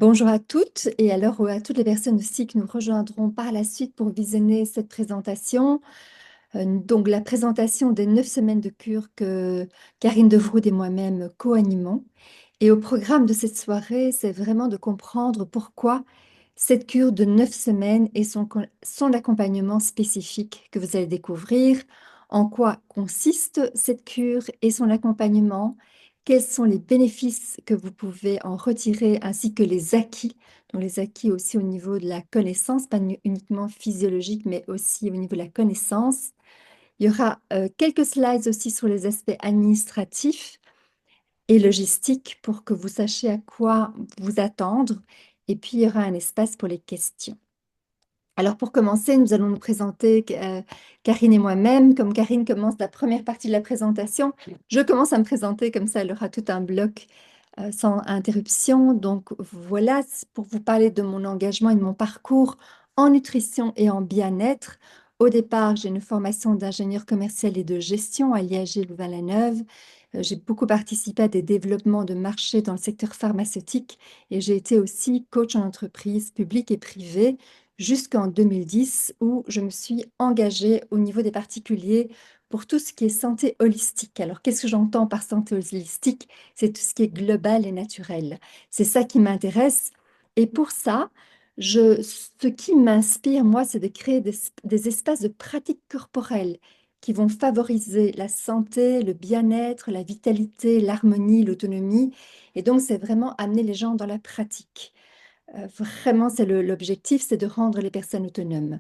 Bonjour à toutes et alors à toutes les personnes aussi que nous rejoindrons par la suite pour visionner cette présentation. Donc la présentation des 9 semaines de cure que Karine Devroud et moi-même co-animons. Et au programme de cette soirée, c'est vraiment de comprendre pourquoi cette cure de 9 semaines et son accompagnement spécifique que vous allez découvrir, en quoi consiste cette cure et son accompagnement, quels sont les bénéfices que vous pouvez en retirer ainsi que les acquis, donc les acquis aussi au niveau de la connaissance, pas uniquement physiologique, mais aussi au niveau de la connaissance. Il y aura quelques slides aussi sur les aspects administratifs et logistiques pour que vous sachiez à quoi vous attendre. Et puis, il y aura un espace pour les questions. Alors, pour commencer, nous allons nous présenter, Karine et moi-même. Comme Karine commence la première partie de la présentation, je commence à me présenter, comme ça, elle aura tout un bloc sans interruption. Donc, voilà, c'est pour vous parler de mon engagement et de mon parcours en nutrition et en bien-être. Au départ, j'ai une formation d'ingénieur commercial et de gestion à l'IAG Louvain-la-Neuve. J'ai beaucoup participé à des développements de marché dans le secteur pharmaceutique et j'ai été aussi coach en entreprise publique et privée jusqu'en 2010 où je me suis engagée au niveau des particuliers pour tout ce qui est santé holistique. Alors, qu'est-ce que j'entends par santé holistique? C'est tout ce qui est global et naturel. C'est ça qui m'intéresse. Et pour ça, ce qui m'inspire, moi, c'est de créer des espaces de pratique corporelle qui vont favoriser la santé, le bien-être, la vitalité, l'harmonie, l'autonomie. Et donc, c'est vraiment amener les gens dans la pratique. Vraiment, c'est l'objectif, c'est de rendre les personnes autonomes.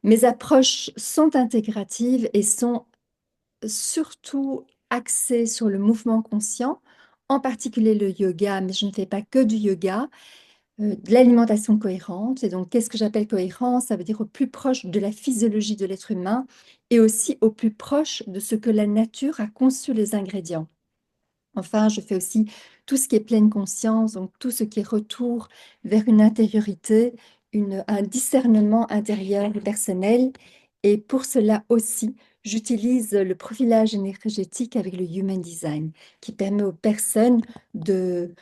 Mes approches sont intégratives et sont surtout axées sur le mouvement conscient, en particulier le yoga, mais je ne fais pas que du yoga, de l'alimentation cohérente. Et donc, qu'est-ce que j'appelle cohérence? Ça veut dire au plus proche de la physiologie de l'être humain et aussi au plus proche de ce que la nature a conçu les ingrédients. Enfin, je fais aussi tout ce qui est pleine conscience, donc tout ce qui est retour vers une intériorité, un discernement intérieur et personnel. Et pour cela aussi, j'utilise le profilage énergétique avec le Human Design, qui permet aux personnes de,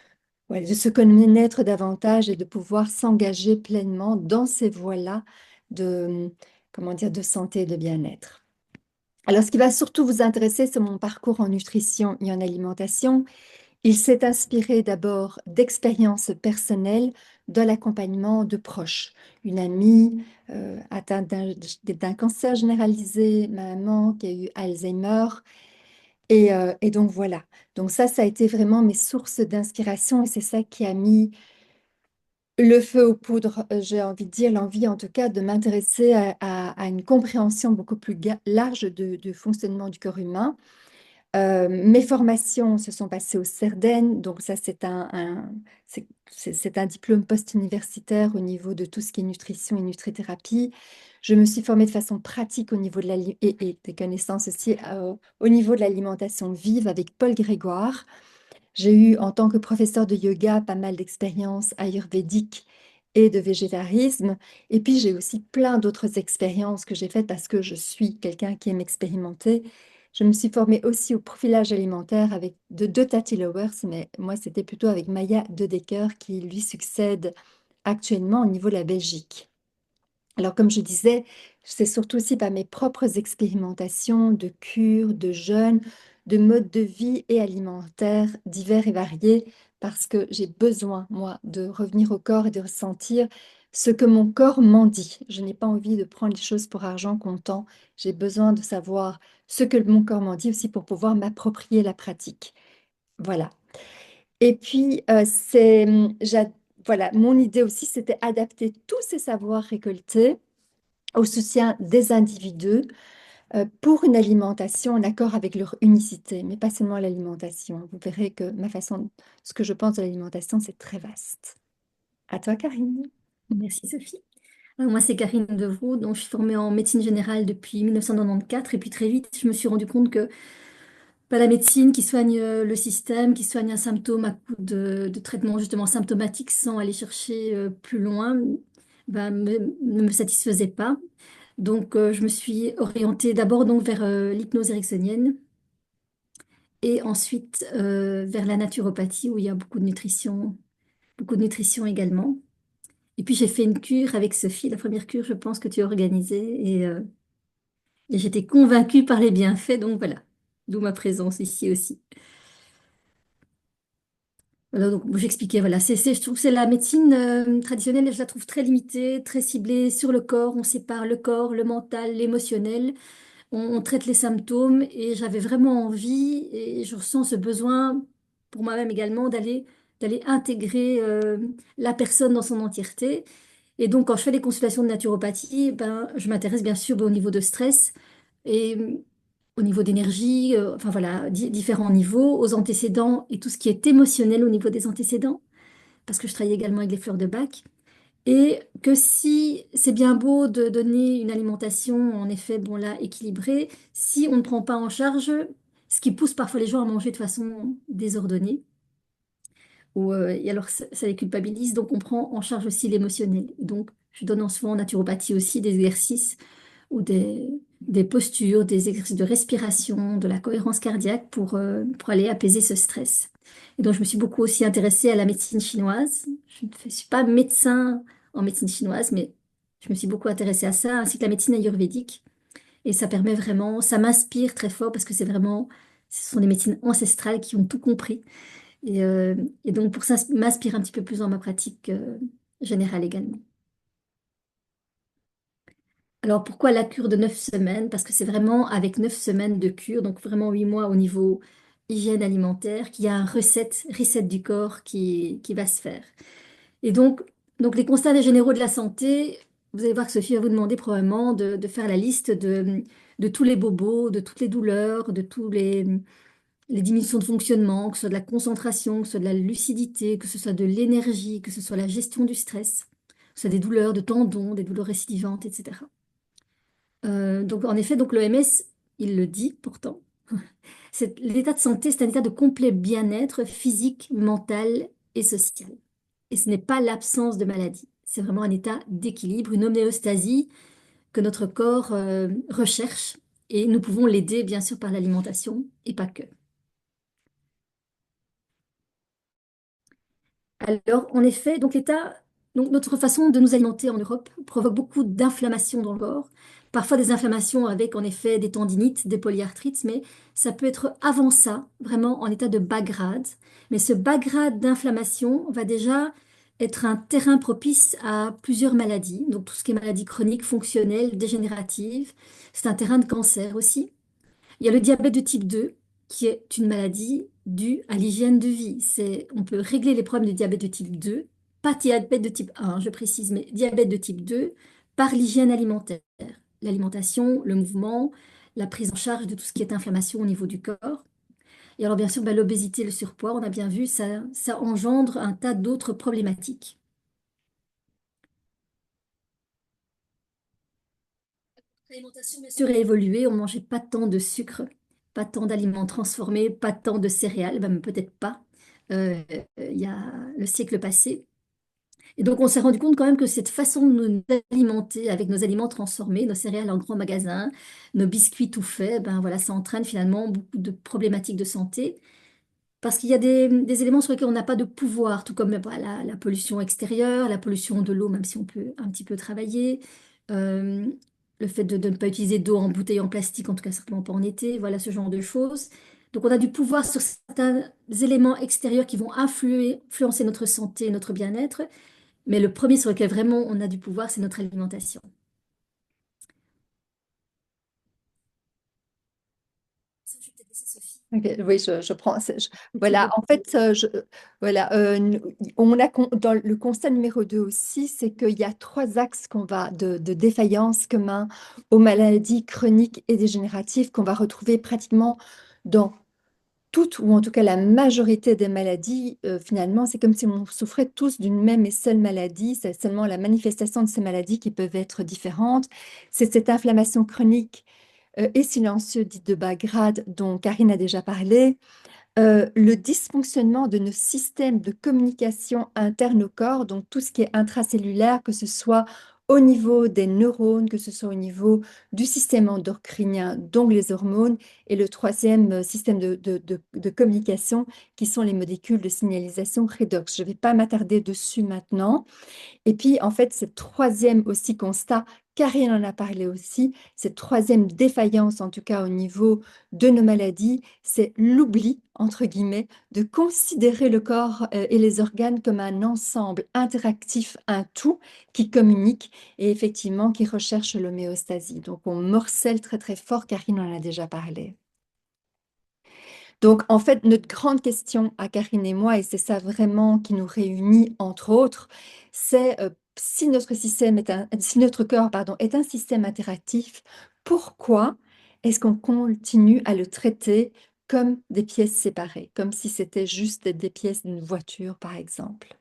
ouais, de se connaître davantage et de pouvoir s'engager pleinement dans ces voies-là de, comment dire, de santé et de bien-être. Alors, ce qui va surtout vous intéresser, c'est mon parcours en nutrition et en alimentation. Il s'est inspiré d'abord d'expériences personnelles de l'accompagnement de proches. Une amie atteinte d'un cancer généralisé, ma maman qui a eu Alzheimer. Et donc voilà. Donc ça a été vraiment mes sources d'inspiration et c'est ça qui a mis le feu aux poudres, j'ai envie de dire, l'envie en tout cas de m'intéresser à une compréhension beaucoup plus large du fonctionnement du corps humain. Mes formations se sont passées au CERDEN, donc ça c'est un diplôme post-universitaire au niveau de tout ce qui est nutrition et nutrithérapie. Je me suis formée de façon pratique au niveau de et des connaissances aussi au niveau de l'alimentation vive avec Paul Grégoire. J'ai eu en tant que professeur de yoga pas mal d'expériences ayurvédiques et de végétarisme. Et puis j'ai aussi plein d'autres expériences que j'ai faites parce que je suis quelqu'un qui aime expérimenter. Je me suis formée aussi au profilage alimentaire avec de deux Tati Lowers, mais moi c'était plutôt avec Maya De Decker qui lui succède actuellement au niveau de la Belgique. Alors, comme je disais, c'est surtout aussi par mes propres expérimentations de cures, de jeûnes, de modes de vie et alimentaires divers et variés, parce que j'ai besoin, moi, de revenir au corps et de ressentir ce que mon corps m'en dit. Je n'ai pas envie de prendre les choses pour argent comptant. J'ai besoin de savoir ce que mon corps m'en dit aussi pour pouvoir m'approprier la pratique. Voilà. Et puis, voilà, mon idée aussi, c'était adapter tous ces savoirs récoltés au soutien des individus pour une alimentation en accord avec leur unicité, mais pas seulement l'alimentation. Vous verrez que ce que je pense de l'alimentation, c'est très vaste. À toi, Karine. Merci Sophie. Moi, c'est Karine Devroux, donc je suis formée en médecine générale depuis 1994 et puis très vite, je me suis rendu compte que la médecine qui soigne le système, qui soigne un symptôme à coup de traitement justement symptomatique sans aller chercher plus loin, ne me satisfaisait pas. Donc, je me suis orientée d'abord donc vers l'hypnose ericksonienne et ensuite vers la naturopathie où il y a beaucoup de nutrition beaucoup de nutrition également. Et puis j'ai fait une cure avec Sophie, la première cure, je pense que tu as organisée, et j'étais convaincue par les bienfaits, donc voilà, d'où ma présence ici aussi. Voilà, donc bon, j'expliquais, voilà, je trouve que c'est la médecine traditionnelle, je la trouve très limitée, très ciblée sur le corps. On sépare le corps, le mental, l'émotionnel. On traite les symptômes et j'avais vraiment envie et je ressens ce besoin pour moi-même également d'aller intégrer la personne dans son entièreté. Et donc, quand je fais des consultations de naturopathie, ben, je m'intéresse bien sûr au niveau de stress et au niveau d'énergie, enfin voilà, différents niveaux, aux antécédents et tout ce qui est émotionnel au niveau des antécédents, parce que je travaille également avec les fleurs de bac. Et que si c'est bien beau de donner une alimentation, en effet, bon là, équilibrée, si on ne prend pas en charge ce qui pousse parfois les gens à manger de façon désordonnée, et alors ça les culpabilise, donc on prend en charge aussi l'émotionnel. Donc je donne en souvent en naturopathie aussi des exercices ou des postures, des exercices de respiration, de la cohérence cardiaque pour aller apaiser ce stress. Et donc, je me suis beaucoup aussi intéressée à la médecine chinoise. Je ne suis pas médecin en médecine chinoise, mais je me suis beaucoup intéressée à ça, ainsi que la médecine ayurvédique. Et ça permet vraiment, ça m'inspire très fort parce que c'est vraiment, ce sont des médecines ancestrales qui ont tout compris. Et, euh, et donc, pour ça, m'inspire un petit peu plus dans ma pratique générale également. Alors pourquoi la cure de 9 semaines? Parce que c'est vraiment avec 9 semaines de cure, donc vraiment 8 mois au niveau hygiène alimentaire, qu'il y a un reset du corps qui va se faire. Et donc les constats généraux de la santé, vous allez voir que Sophie va vous demander probablement de faire la liste de tous les bobos, de toutes les douleurs, de tous les diminutions de fonctionnement, que ce soit de la concentration, que ce soit de la lucidité, que ce soit de l'énergie, que ce soit la gestion du stress, que ce soit des douleurs de tendons, des douleurs récidivantes, etc. Donc en effet, donc l'OMS, il le dit pourtant, l'état de santé, c'est un état de complet bien-être physique, mental et social. Et ce n'est pas l'absence de maladie, c'est vraiment un état d'équilibre, une homéostasie que notre corps recherche et nous pouvons l'aider bien sûr par l'alimentation et pas que. Alors, en effet, donc notre façon de nous alimenter en Europe provoque beaucoup d'inflammations dans le corps. Parfois des inflammations avec, en effet, des tendinites, des polyarthrites, mais ça peut être avant ça, vraiment en état de bas grade. Mais ce bas grade d'inflammation va déjà être un terrain propice à plusieurs maladies. Donc, tout ce qui est maladies chroniques, fonctionnelles, dégénératives. C'est un terrain de cancer aussi. Il y a le diabète de type 2, qui est une maladie due à l'hygiène de vie. On peut régler les problèmes de diabète de type 2, pas diabète de type 1, je précise, mais diabète de type 2 par l'hygiène alimentaire. L'alimentation, le mouvement, la prise en charge de tout ce qui est inflammation au niveau du corps. Et alors bien sûr, ben, l'obésité, le surpoids, on a bien vu, ça engendre un tas d'autres problématiques. L'alimentation, bien sûr, a évolué. On ne mangeait pas tant de sucre, pas tant d'aliments transformés, pas tant de céréales, même peut-être pas, euh, il y a le siècle passé. Et donc, on s'est rendu compte quand même que cette façon de nous alimenter avec nos aliments transformés, nos céréales en grand magasin, nos biscuits tout faits, ben voilà, ça entraîne finalement beaucoup de problématiques de santé. Parce qu'il y a des éléments sur lesquels on n'a pas de pouvoir, tout comme voilà, la pollution extérieure, la pollution de l'eau, même si on peut un petit peu travailler, euh, le fait de ne pas utiliser d'eau en bouteille en plastique, en tout cas certainement pas en été, voilà ce genre de choses. Donc on a du pouvoir sur certains éléments extérieurs qui vont influencer notre santé, notre bien-être, mais le premier sur lequel vraiment on a du pouvoir, c'est notre alimentation. Ça, je vais peut-être laisser Sophie Ok, oui, je prends. Voilà, développer. en fait, voilà, dans le constat numéro 2 aussi, c'est qu'il y a trois axes de défaillance communs aux maladies chroniques et dégénératives qu'on va retrouver pratiquement dans toutes, ou en tout cas la majorité des maladies. Finalement, c'est comme si on souffrait tous d'une même et seule maladie. C'est seulement la manifestation de ces maladies qui peuvent être différentes. C'est cette inflammation chronique et silencieux dite de bas grade dont Karine a déjà parlé, le dysfonctionnement de nos systèmes de communication interne au corps, donc tout ce qui est intracellulaire, que ce soit au niveau des neurones, que ce soit au niveau du système endocrinien, donc les hormones, et le troisième système de communication, qui sont les molécules de signalisation redox. Je ne vais pas m'attarder dessus maintenant. Et puis, en fait, ce troisième aussi constat, Karine en a parlé aussi, cette troisième défaillance, en tout cas au niveau de nos maladies, c'est l'oubli, entre guillemets, de considérer le corps et les organes comme un ensemble interactif, un tout qui communique et effectivement qui recherche l'homéostasie. Donc, on morcelle très très fort, Karine en a déjà parlé. Donc, en fait, notre grande question à Karine et moi, et c'est ça vraiment qui nous réunit, entre autres, c'est si notre système si notre corps, pardon, est un système interactif, pourquoi est-ce qu'on continue à le traiter comme des pièces séparées, comme si c'était juste des pièces d'une voiture, par exemple?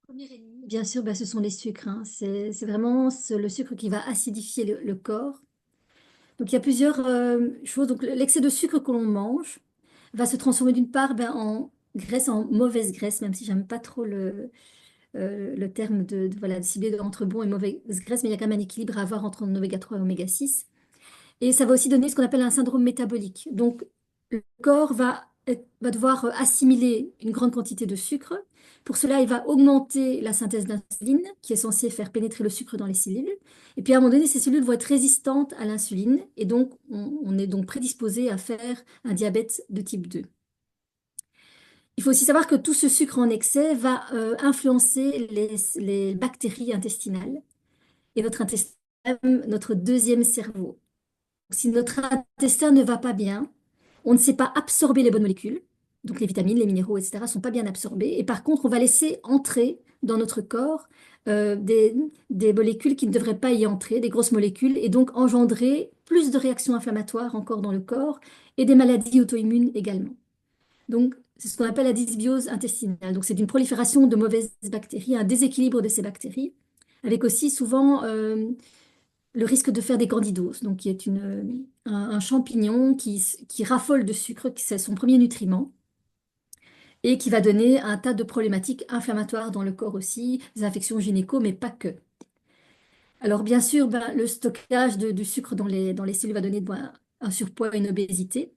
Premier ennemi, bien sûr, bah, ce sont les sucres, hein. C'est vraiment le sucre qui va acidifier le corps. Donc il y a plusieurs choses. Donc l'excès de sucre que l'on mange va se transformer d'une part ben, en graisse, en mauvaise graisse, même si j'aime pas trop le terme voilà, de cibler entre bon et mauvaise graisse, mais il y a quand même un équilibre à avoir entre oméga 3 et oméga 6. Et ça va aussi donner ce qu'on appelle un syndrome métabolique. Donc, le corps va devoir assimiler une grande quantité de sucre. Pour cela, il va augmenter la synthèse d'insuline, qui est censée faire pénétrer le sucre dans les cellules. Et puis, à un moment donné, ces cellules vont être résistantes à l'insuline. Et donc, on est donc prédisposé à faire un diabète de type 2. Il faut aussi savoir que tout ce sucre en excès va influencer les bactéries intestinales. Et notre intestin, est notre deuxième cerveau. Si notre intestin ne va pas bien, on ne sait pas absorber les bonnes molécules, donc les vitamines, les minéraux, etc., ne sont pas bien absorbés. Et par contre, on va laisser entrer dans notre corps des molécules qui ne devraient pas y entrer, des grosses molécules, et donc engendrer plus de réactions inflammatoires encore dans le corps et des maladies auto-immunes également. Donc, c'est ce qu'on appelle la dysbiose intestinale. Donc, c'est une prolifération de mauvaises bactéries, un déséquilibre de ces bactéries, avec aussi souvent le risque de faire des candidoses, donc qui est un champignon qui raffole de sucre, qui c'est son premier nutriment, et qui va donner un tas de problématiques inflammatoires dans le corps aussi, des infections gynéco, mais pas que. Alors bien sûr, ben, le stockage du sucre dans les cellules va donner ben, un surpoids et une obésité,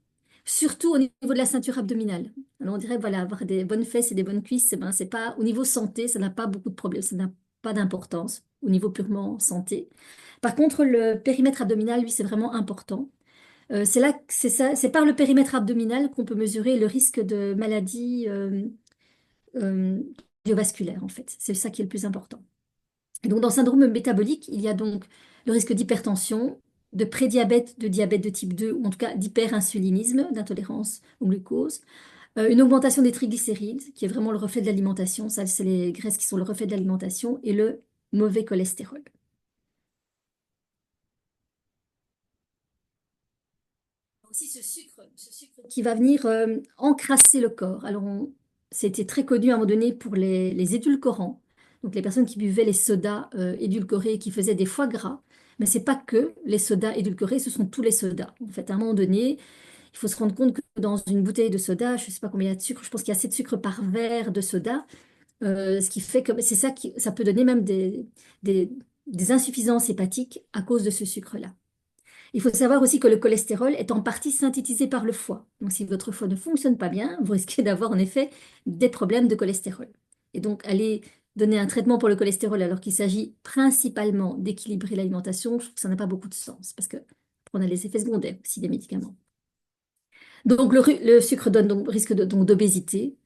surtout au niveau de la ceinture abdominale. Alors on dirait voilà, avoir des bonnes fesses et des bonnes cuisses, ben, c'est pas, au niveau santé, ça n'a pas beaucoup de problèmes, ça n'a pas d'importance au niveau purement santé. Par contre, le périmètre abdominal, lui, c'est vraiment important. C'est là, c'est ça, c'est par le périmètre abdominal qu'on peut mesurer le risque de maladies euh, cardiovasculaires, en fait. C'est ça qui est le plus important. Et donc, dans le syndrome métabolique, il y a donc le risque d'hypertension, de prédiabète, de diabète de type 2, ou en tout cas d'hyperinsulinisme, d'intolérance au glucose, une augmentation des triglycérides, qui est vraiment le reflet de l'alimentation. Ça, c'est les graisses qui sont le reflet de l'alimentation, et le mauvais cholestérol. Aussi ce sucre qui va venir encrasser le corps. Alors, c'était très connu à un moment donné pour les édulcorants. Donc, les personnes qui buvaient les sodas édulcorés, qui faisaient des foie gras. Mais c'est pas que les sodas édulcorés, ce sont tous les sodas. En fait, à un moment donné, il faut se rendre compte que dans une bouteille de soda, je ne sais pas combien il y a de sucre, je pense qu'il y a 7 sucres par verre de soda. Ce qui fait que c'est ça qui ça peut donner même des, des insuffisances hépatiques à cause de ce sucre-là. Il faut savoir aussi que le cholestérol est en partie synthétisé par le foie. Donc, si votre foie ne fonctionne pas bien, vous risquez d'avoir en effet des problèmes de cholestérol. Et donc, aller donner un traitement pour le cholestérol alors qu'il s'agit principalement d'équilibrer l'alimentation, je trouve que ça n'a pas beaucoup de sens parce que on a les effets secondaires aussi des médicaments. Donc, le sucre donne donc risque donc d'obésité,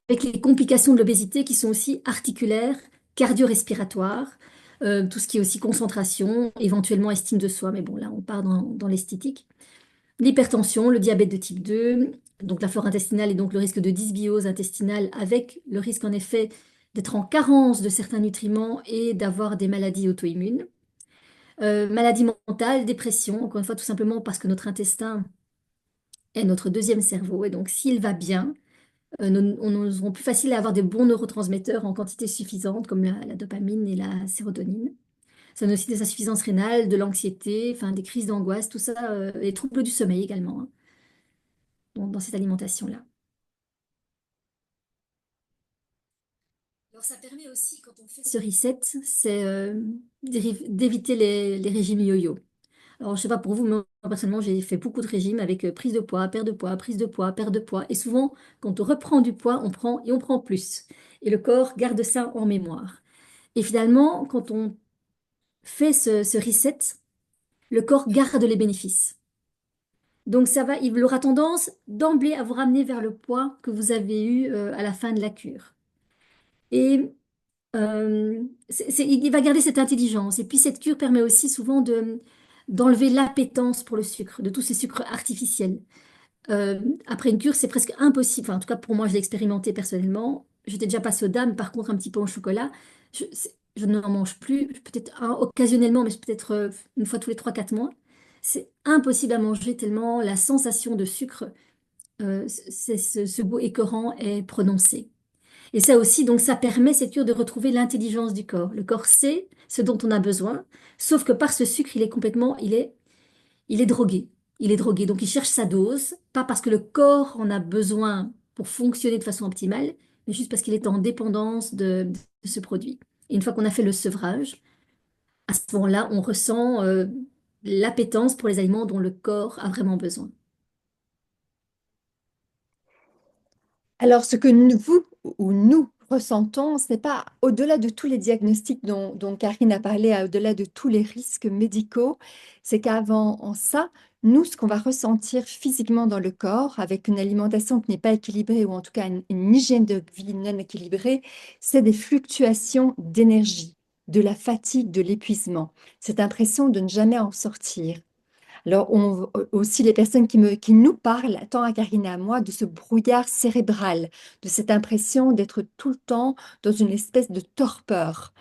avec les complications de l'obésité qui sont aussi articulaires, cardio-respiratoires, tout ce qui est aussi concentration, éventuellement estime de soi, mais bon, là, on part dans l'esthétique. L'hypertension, le diabète de type 2, donc la flore intestinale et donc le risque de dysbiose intestinale avec le risque en effet d'être en carence de certains nutriments et d'avoir des maladies auto-immunes. Maladies mentales, dépression, encore une fois tout simplement parce que notre intestin est notre deuxième cerveau et donc s'il va bien, nous serons plus facile à avoir des bons neurotransmetteurs en quantité suffisante comme la dopamine et la sérotonine. Ça donne aussi des insuffisances rénales, de l'anxiété, enfin des crises d'angoisse, tout ça, les troubles du sommeil également, hein, dans cette alimentation-là. Alors ça permet aussi, quand on fait ce reset, c'est d'éviter les régimes yo-yo. Alors je sais pas pour vous, mais moi personnellement j'ai fait beaucoup de régimes avec prise de poids, perte de poids, prise de poids, perte de poids. Et souvent, quand on reprend du poids, on prend et on prend plus. Et le corps garde ça en mémoire. Et finalement, quand on fait ce reset, le corps garde les bénéfices. Donc ça va, il aura tendance d'emblée à vous ramener vers le poids que vous avez eu à la fin de la cure. Et il va garder cette intelligence. Et puis cette cure permet aussi souvent d'enlever l'appétence pour le sucre, de tous ces sucres artificiels. Après une cure, c'est presque impossible. Enfin, en tout cas, pour moi, je l'ai expérimenté personnellement. J'étais déjà pas soda, mais par contre, un petit peu au chocolat. Je n'en mange plus, peut-être occasionnellement, mais peut-être une fois tous les 3 4 mois. C'est impossible à manger tellement la sensation de sucre, ce goût écœurant est prononcé. Et ça aussi, donc, ça permet, cette cure, de retrouver l'intelligence du corps. Le corps sait ce dont on a besoin, sauf que par ce sucre, il est drogué. Il est drogué. Donc, il cherche sa dose, pas parce que le corps en a besoin pour fonctionner de façon optimale, mais juste parce qu'il est en dépendance de ce produit. Et une fois qu'on a fait le sevrage, à ce moment-là, on ressent l'appétence pour les aliments dont le corps a vraiment besoin. Alors, ce que vous ou nous ressentons, ce n'est pas au-delà de tous les diagnostics dont Karine a parlé, au-delà de tous les risques médicaux, c'est qu'avant ça, nous, ce qu'on va ressentir physiquement dans le corps, avec une alimentation qui n'est pas équilibrée, ou en tout cas une hygiène de vie non équilibrée, c'est des fluctuations d'énergie, de la fatigue, de l'épuisement, cette impression de ne jamais en sortir. Alors, aussi les personnes qui nous parlent, tant à Karine et à moi, de ce brouillard cérébral, de cette impression d'être tout le temps dans une espèce de torpeur.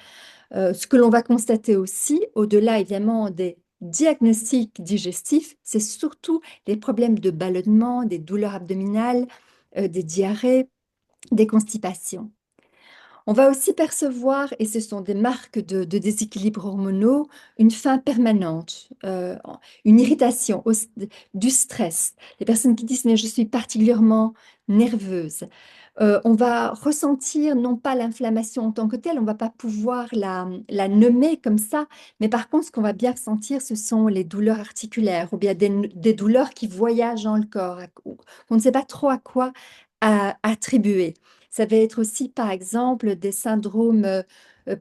Ce que l'on va constater aussi, au-delà évidemment des diagnostics digestifs, c'est surtout les problèmes de ballonnement, des douleurs abdominales, des diarrhées, des constipations. On va aussi percevoir, et ce sont des marques de déséquilibre hormonaux, une faim permanente, une irritation, du stress. Les personnes qui disent, mais je suis particulièrement nerveuse. On va ressentir non pas l'inflammation en tant que telle, on ne va pas pouvoir la nommer comme ça, mais par contre, ce qu'on va bien ressentir, ce sont les douleurs articulaires ou bien des douleurs qui voyagent dans le corps, qu'on ne sait pas trop à quoi attribuer. Ça va être aussi, par exemple, des syndromes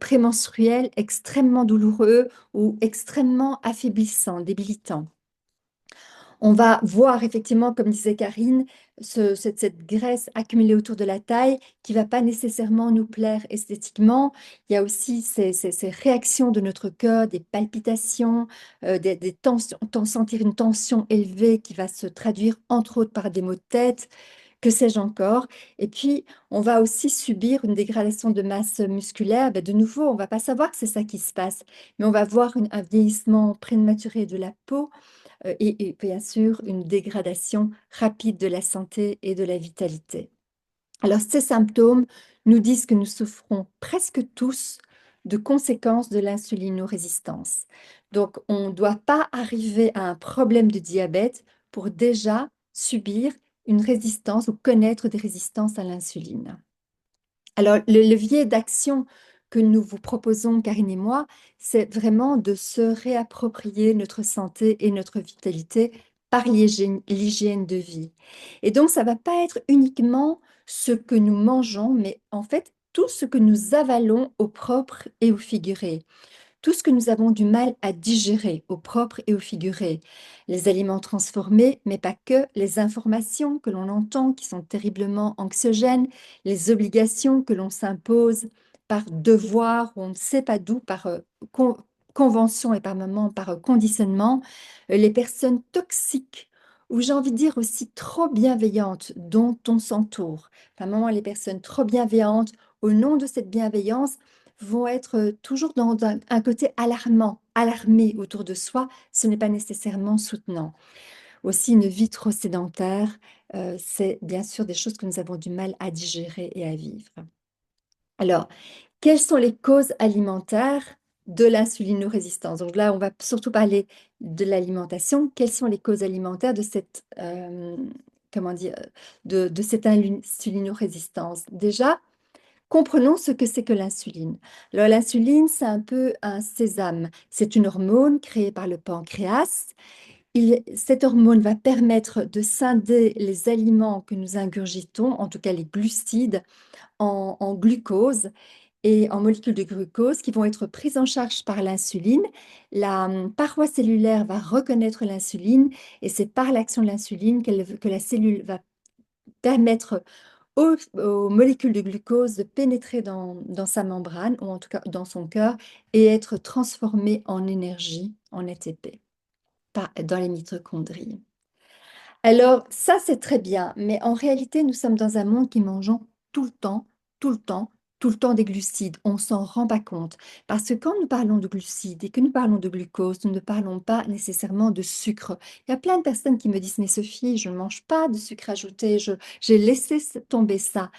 prémenstruels extrêmement douloureux ou extrêmement affaiblissants, débilitants. On va voir effectivement, comme disait Karine, cette graisse accumulée autour de la taille qui ne va pas nécessairement nous plaire esthétiquement. Il y a aussi ces réactions de notre cœur, des palpitations, des tensions, sentir une tension élevée qui va se traduire entre autres par des maux de tête, que sais-je encore. Et puis, on va aussi subir une dégradation de masse musculaire. Ben, de nouveau, on ne va pas savoir que c'est ça qui se passe, mais on va voir un vieillissement prématuré de la peau et bien sûr une dégradation rapide de la santé et de la vitalité. Alors, ces symptômes nous disent que nous souffrons presque tous de conséquences de l'insulinorésistance. Donc, on ne doit pas arriver à un problème de diabète pour déjà subir une résistance ou connaître des résistances à l'insuline. Alors, le levier d'action que nous vous proposons, Karine et moi, c'est vraiment de se réapproprier notre santé et notre vitalité par l'hygiène de vie. Et donc, ça ne va pas être uniquement ce que nous mangeons, mais en fait, tout ce que nous avalons au propre et au figuré, tout ce que nous avons du mal à digérer au propre et au figuré, les aliments transformés, mais pas que, les informations que l'on entend qui sont terriblement anxiogènes, les obligations que l'on s'impose par devoir ou on ne sait pas d'où, par convention et par moment par conditionnement, les personnes toxiques ou j'ai envie de dire aussi trop bienveillantes dont on s'entoure. Par moment, les personnes trop bienveillantes, au nom de cette bienveillance, vont être toujours dans un côté alarmant, alarmé autour de soi, ce n'est pas nécessairement soutenant. Aussi, une vie trop sédentaire, c'est bien sûr des choses que nous avons du mal à digérer et à vivre. Alors, quelles sont les causes alimentaires de l'insulinorésistance? Donc là, on va surtout parler de l'alimentation. Quelles sont les causes alimentaires de cette, comment dire, de cette insulinorésistance? Déjà, Comprenons ce que c'est que l'insuline. Alors, l'insuline, c'est un peu un sésame. C'est une hormone créée par le pancréas. Cette hormone va permettre de scinder les aliments que nous ingurgitons, en tout cas les glucides, en glucose et en molécules de glucose qui vont être prises en charge par l'insuline. La paroi cellulaire va reconnaître l'insuline et c'est par l'action de l'insuline que la cellule va permettre aux molécules de glucose de pénétrer dans sa membrane, ou en tout cas dans son cœur, et être transformées en énergie, en ATP, dans les mitochondries. Alors, ça, c'est très bien, mais en réalité, nous sommes dans un monde qui mangeons tout le temps, tout le temps, tout le temps des glucides. On s'en rend pas compte. Parce que quand nous parlons de glucides et que nous parlons de glucose, nous ne parlons pas nécessairement de sucre. Il y a plein de personnes qui me disent, mais Sophie, je ne mange pas de sucre ajouté, j'ai laissé tomber ça,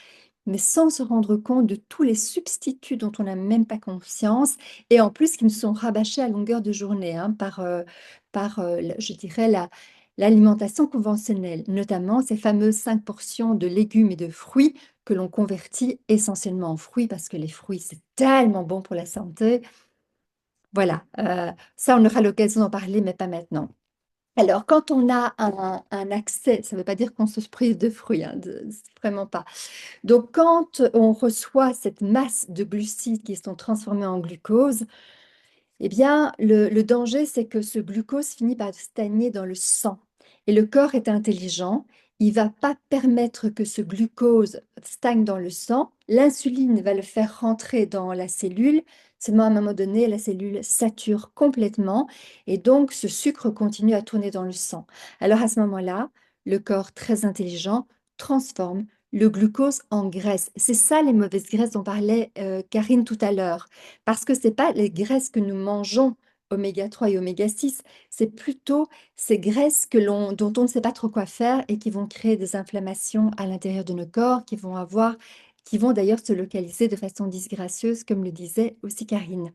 mais sans se rendre compte de tous les substituts dont on n'a même pas conscience, et en plus qui nous sont rabâchés à longueur de journée hein, je dirais, l'alimentation conventionnelle, notamment ces fameuses 5 portions de légumes et de fruits que l'on convertit essentiellement en fruits, parce que les fruits, c'est tellement bon pour la santé. Voilà, ça, on aura l'occasion d'en parler, mais pas maintenant. Alors, quand on a un accès, ça ne veut pas dire qu'on se prive de fruits, hein, vraiment pas. Donc, quand on reçoit cette masse de glucides qui sont transformés en glucose, eh bien, le danger, c'est que ce glucose finit par stagner dans le sang. Et le corps est intelligent, il va pas permettre que ce glucose stagne dans le sang. L'insuline va le faire rentrer dans la cellule. Seulement, à un moment donné, la cellule sature complètement et donc ce sucre continue à tourner dans le sang. Alors, à ce moment-là, le corps très intelligent transforme le glucose en graisse. C'est ça les mauvaises graisses dont parlait Karine tout à l'heure. Parce que ce n'est pas les graisses que nous mangeons, oméga 3 et oméga 6, c'est plutôt ces graisses dont on ne sait pas trop quoi faire et qui vont créer des inflammations à l'intérieur de nos corps, qui vont d'ailleurs se localiser de façon disgracieuse, comme le disait aussi Karine.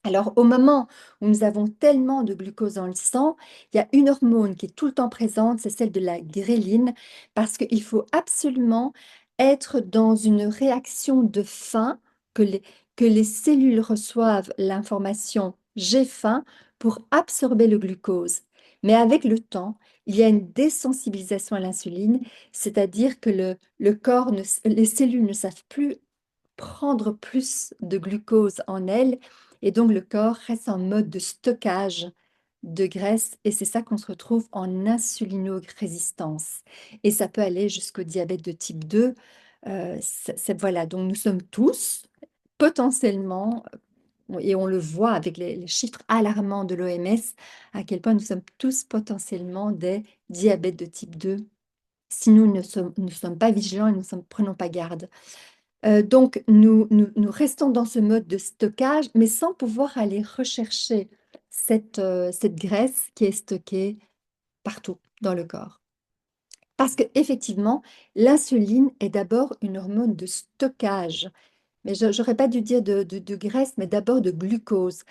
Alors, au moment où nous avons tellement de glucose dans le sang, il y a une hormone qui est tout le temps présente, c'est celle de la gréline, parce qu'il faut absolument être dans une réaction de faim, que que les cellules reçoivent l'information j'ai faim pour absorber le glucose. Mais avec le temps, il y a une désensibilisation à l'insuline, c'est-à-dire que le corps, les cellules ne savent plus prendre plus de glucose en elles et donc le corps reste en mode de stockage de graisse et c'est ça qu'on se retrouve en insulinorésistance. Et ça peut aller jusqu'au diabète de type 2. Voilà, donc nous sommes tous potentiellement, et on le voit avec les chiffres alarmants de l'OMS, à quel point nous sommes tous potentiellement des diabètes de type 2 si nous ne sommes pas vigilants et nous ne prenons pas garde. Donc, nous restons dans ce mode de stockage, mais sans pouvoir aller rechercher cette graisse qui est stockée partout dans le corps. Parce qu'effectivement, l'insuline est d'abord une hormone de stockage. Mais je n'aurais pas dû dire de graisse, mais d'abord de glucose.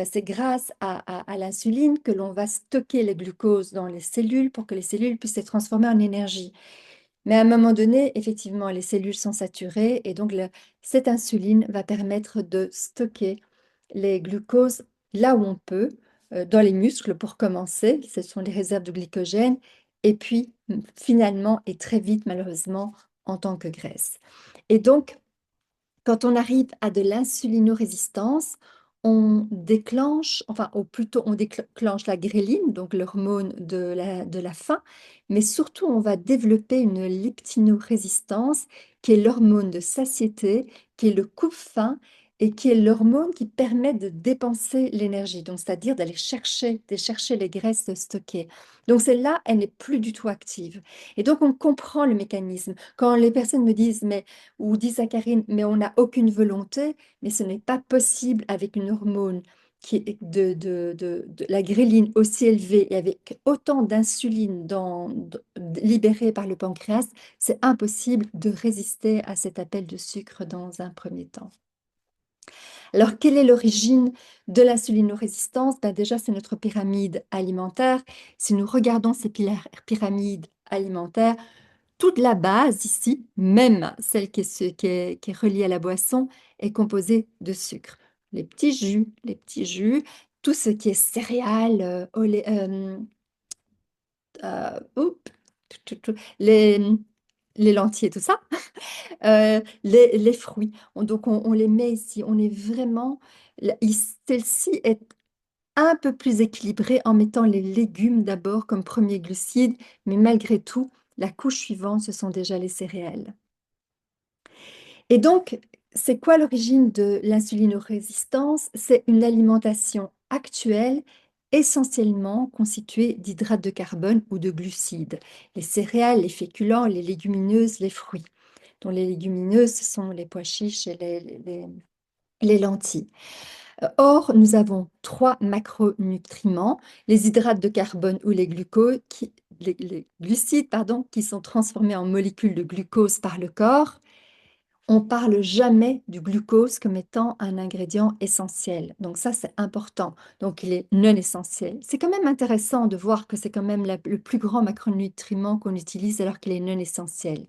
C'est grâce à l'insuline que l'on va stocker le glucose dans les cellules pour que les cellules puissent être transformées en énergie. Mais à un moment donné, effectivement, les cellules sont saturées et donc cette insuline va permettre de stocker les glucoses là où on peut, dans les muscles pour commencer, ce sont les réserves de glycogène, et puis finalement et très vite malheureusement en tant que graisse. Et donc, quand on arrive à de l'insulinorésistance, on déclenche, enfin, ou plutôt on déclenche la gréline, donc l'hormone de la faim, mais surtout on va développer une leptinorésistance, qui est l'hormone de satiété, qui est le coupe-faim et qui est l'hormone qui permet de dépenser l'énergie, donc c'est-à-dire de chercher les graisses stockées. Donc celle-là, elle n'est plus du tout active. Et donc on comprend le mécanisme. Quand les personnes me disent, ou disent à Karine, mais on n'a aucune volonté, mais ce n'est pas possible avec une hormone qui est de la gréline aussi élevée et avec autant d'insuline libérée par le pancréas, c'est impossible de résister à cet appel de sucre dans un premier temps. Alors, quelle est l'origine de l'insulinorésistance? Ben déjà, c'est notre pyramide alimentaire. Si nous regardons ces pyramides alimentaires, toute la base ici, même celle qui est reliée à la boisson, est composée de sucre. Les petits jus, tout ce qui est céréales, oups, les, les lentilles et tout ça, les fruits. Donc on les met ici. On est vraiment, celle-ci est un peu plus équilibrée en mettant les légumes d'abord comme premier glucide, mais malgré tout, la couche suivante, ce sont déjà les céréales. Et donc, c'est quoi l'origine de l'insulinorésistance? C'est une alimentation actuelle essentiellement constituée d'hydrates de carbone ou de glucides. Les céréales, les féculents, les légumineuses, les fruits. Donc les légumineuses, ce sont les pois chiches et les lentilles. Or, nous avons trois macronutriments, les hydrates de carbone ou les glucides, pardon, qui sont transformés en molécules de glucose par le corps. On parle jamais du glucose comme étant un ingrédient essentiel. Donc ça, c'est important. Donc il est non essentiel. C'est quand même intéressant de voir que c'est quand même le plus grand macronutriment qu'on utilise alors qu'il est non essentiel.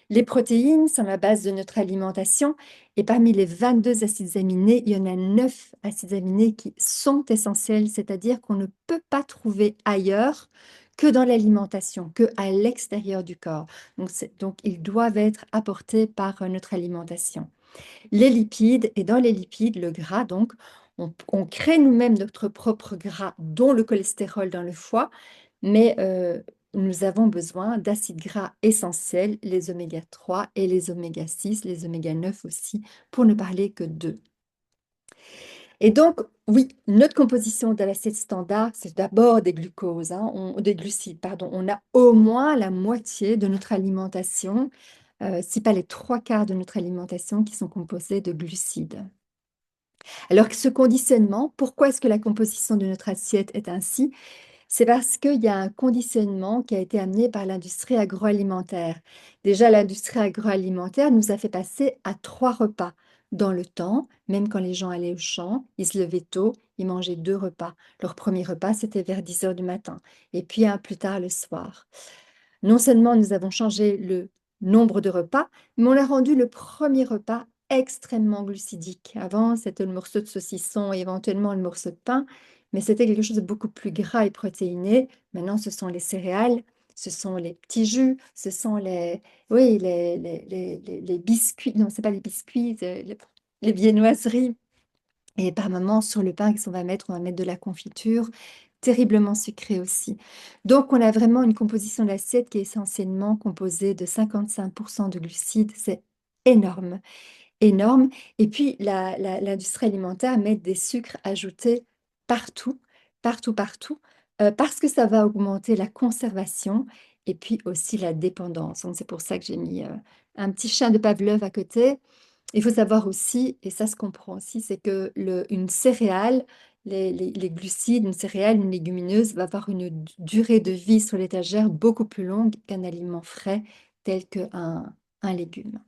Les protéines sont la base de notre alimentation et parmi les 22 acides aminés, il y en a 9 acides aminés qui sont essentiels, c'est-à-dire qu'on ne peut pas trouver ailleurs que dans l'alimentation, que à l'extérieur du corps. Donc, ils doivent être apportés par notre alimentation. Les lipides, et dans les lipides, le gras, donc, on crée nous-mêmes notre propre gras, dont le cholestérol dans le foie, mais nous avons besoin d'acides gras essentiels, les oméga 3 et les oméga 6, les oméga 9 aussi, pour ne parler que d'eux. Et donc, oui, notre composition de l'assiette standard, c'est d'abord des glucoses, hein, des glucides, pardon. On a au moins la moitié de notre alimentation, si pas les trois quarts de notre alimentation qui sont composés de glucides. Alors que ce conditionnement, pourquoi est-ce que la composition de notre assiette est ainsi? C'est parce qu'il y a un conditionnement qui a été amené par l'industrie agroalimentaire. Déjà, l'industrie agroalimentaire nous a fait passer à 3 repas dans le temps, même quand les gens allaient au champ, ils se levaient tôt, ils mangeaient 2 repas. Leur premier repas, c'était vers 10 heures du matin, et puis un plus tard le soir. Non seulement nous avons changé le nombre de repas, mais on a rendu le premier repas extrêmement glucidique. Avant, c'était le morceau de saucisson et éventuellement le morceau de pain, mais c'était quelque chose de beaucoup plus gras et protéiné. Maintenant, ce sont les céréales, ce sont les petits jus, ce sont oui, les biscuits, non, c'est pas les biscuits, les viennoiseries. Et par moments, sur le pain, qu'est-ce on va mettre de la confiture, terriblement sucrée aussi. Donc, on a vraiment une composition d'assiette qui est essentiellement composée de 55% de glucides. C'est énorme, énorme. Et puis, l'industrie alimentaire met des sucres ajoutés partout, partout, partout, parce que ça va augmenter la conservation et puis aussi la dépendance. Donc, c'est pour ça que j'ai mis un petit chien de Pavlov à côté. Il faut savoir aussi, et ça se comprend aussi, c'est que une céréale, les glucides, une céréale, une légumineuse va avoir une durée de vie sur l'étagère beaucoup plus longue qu'un aliment frais tel qu'un un légume.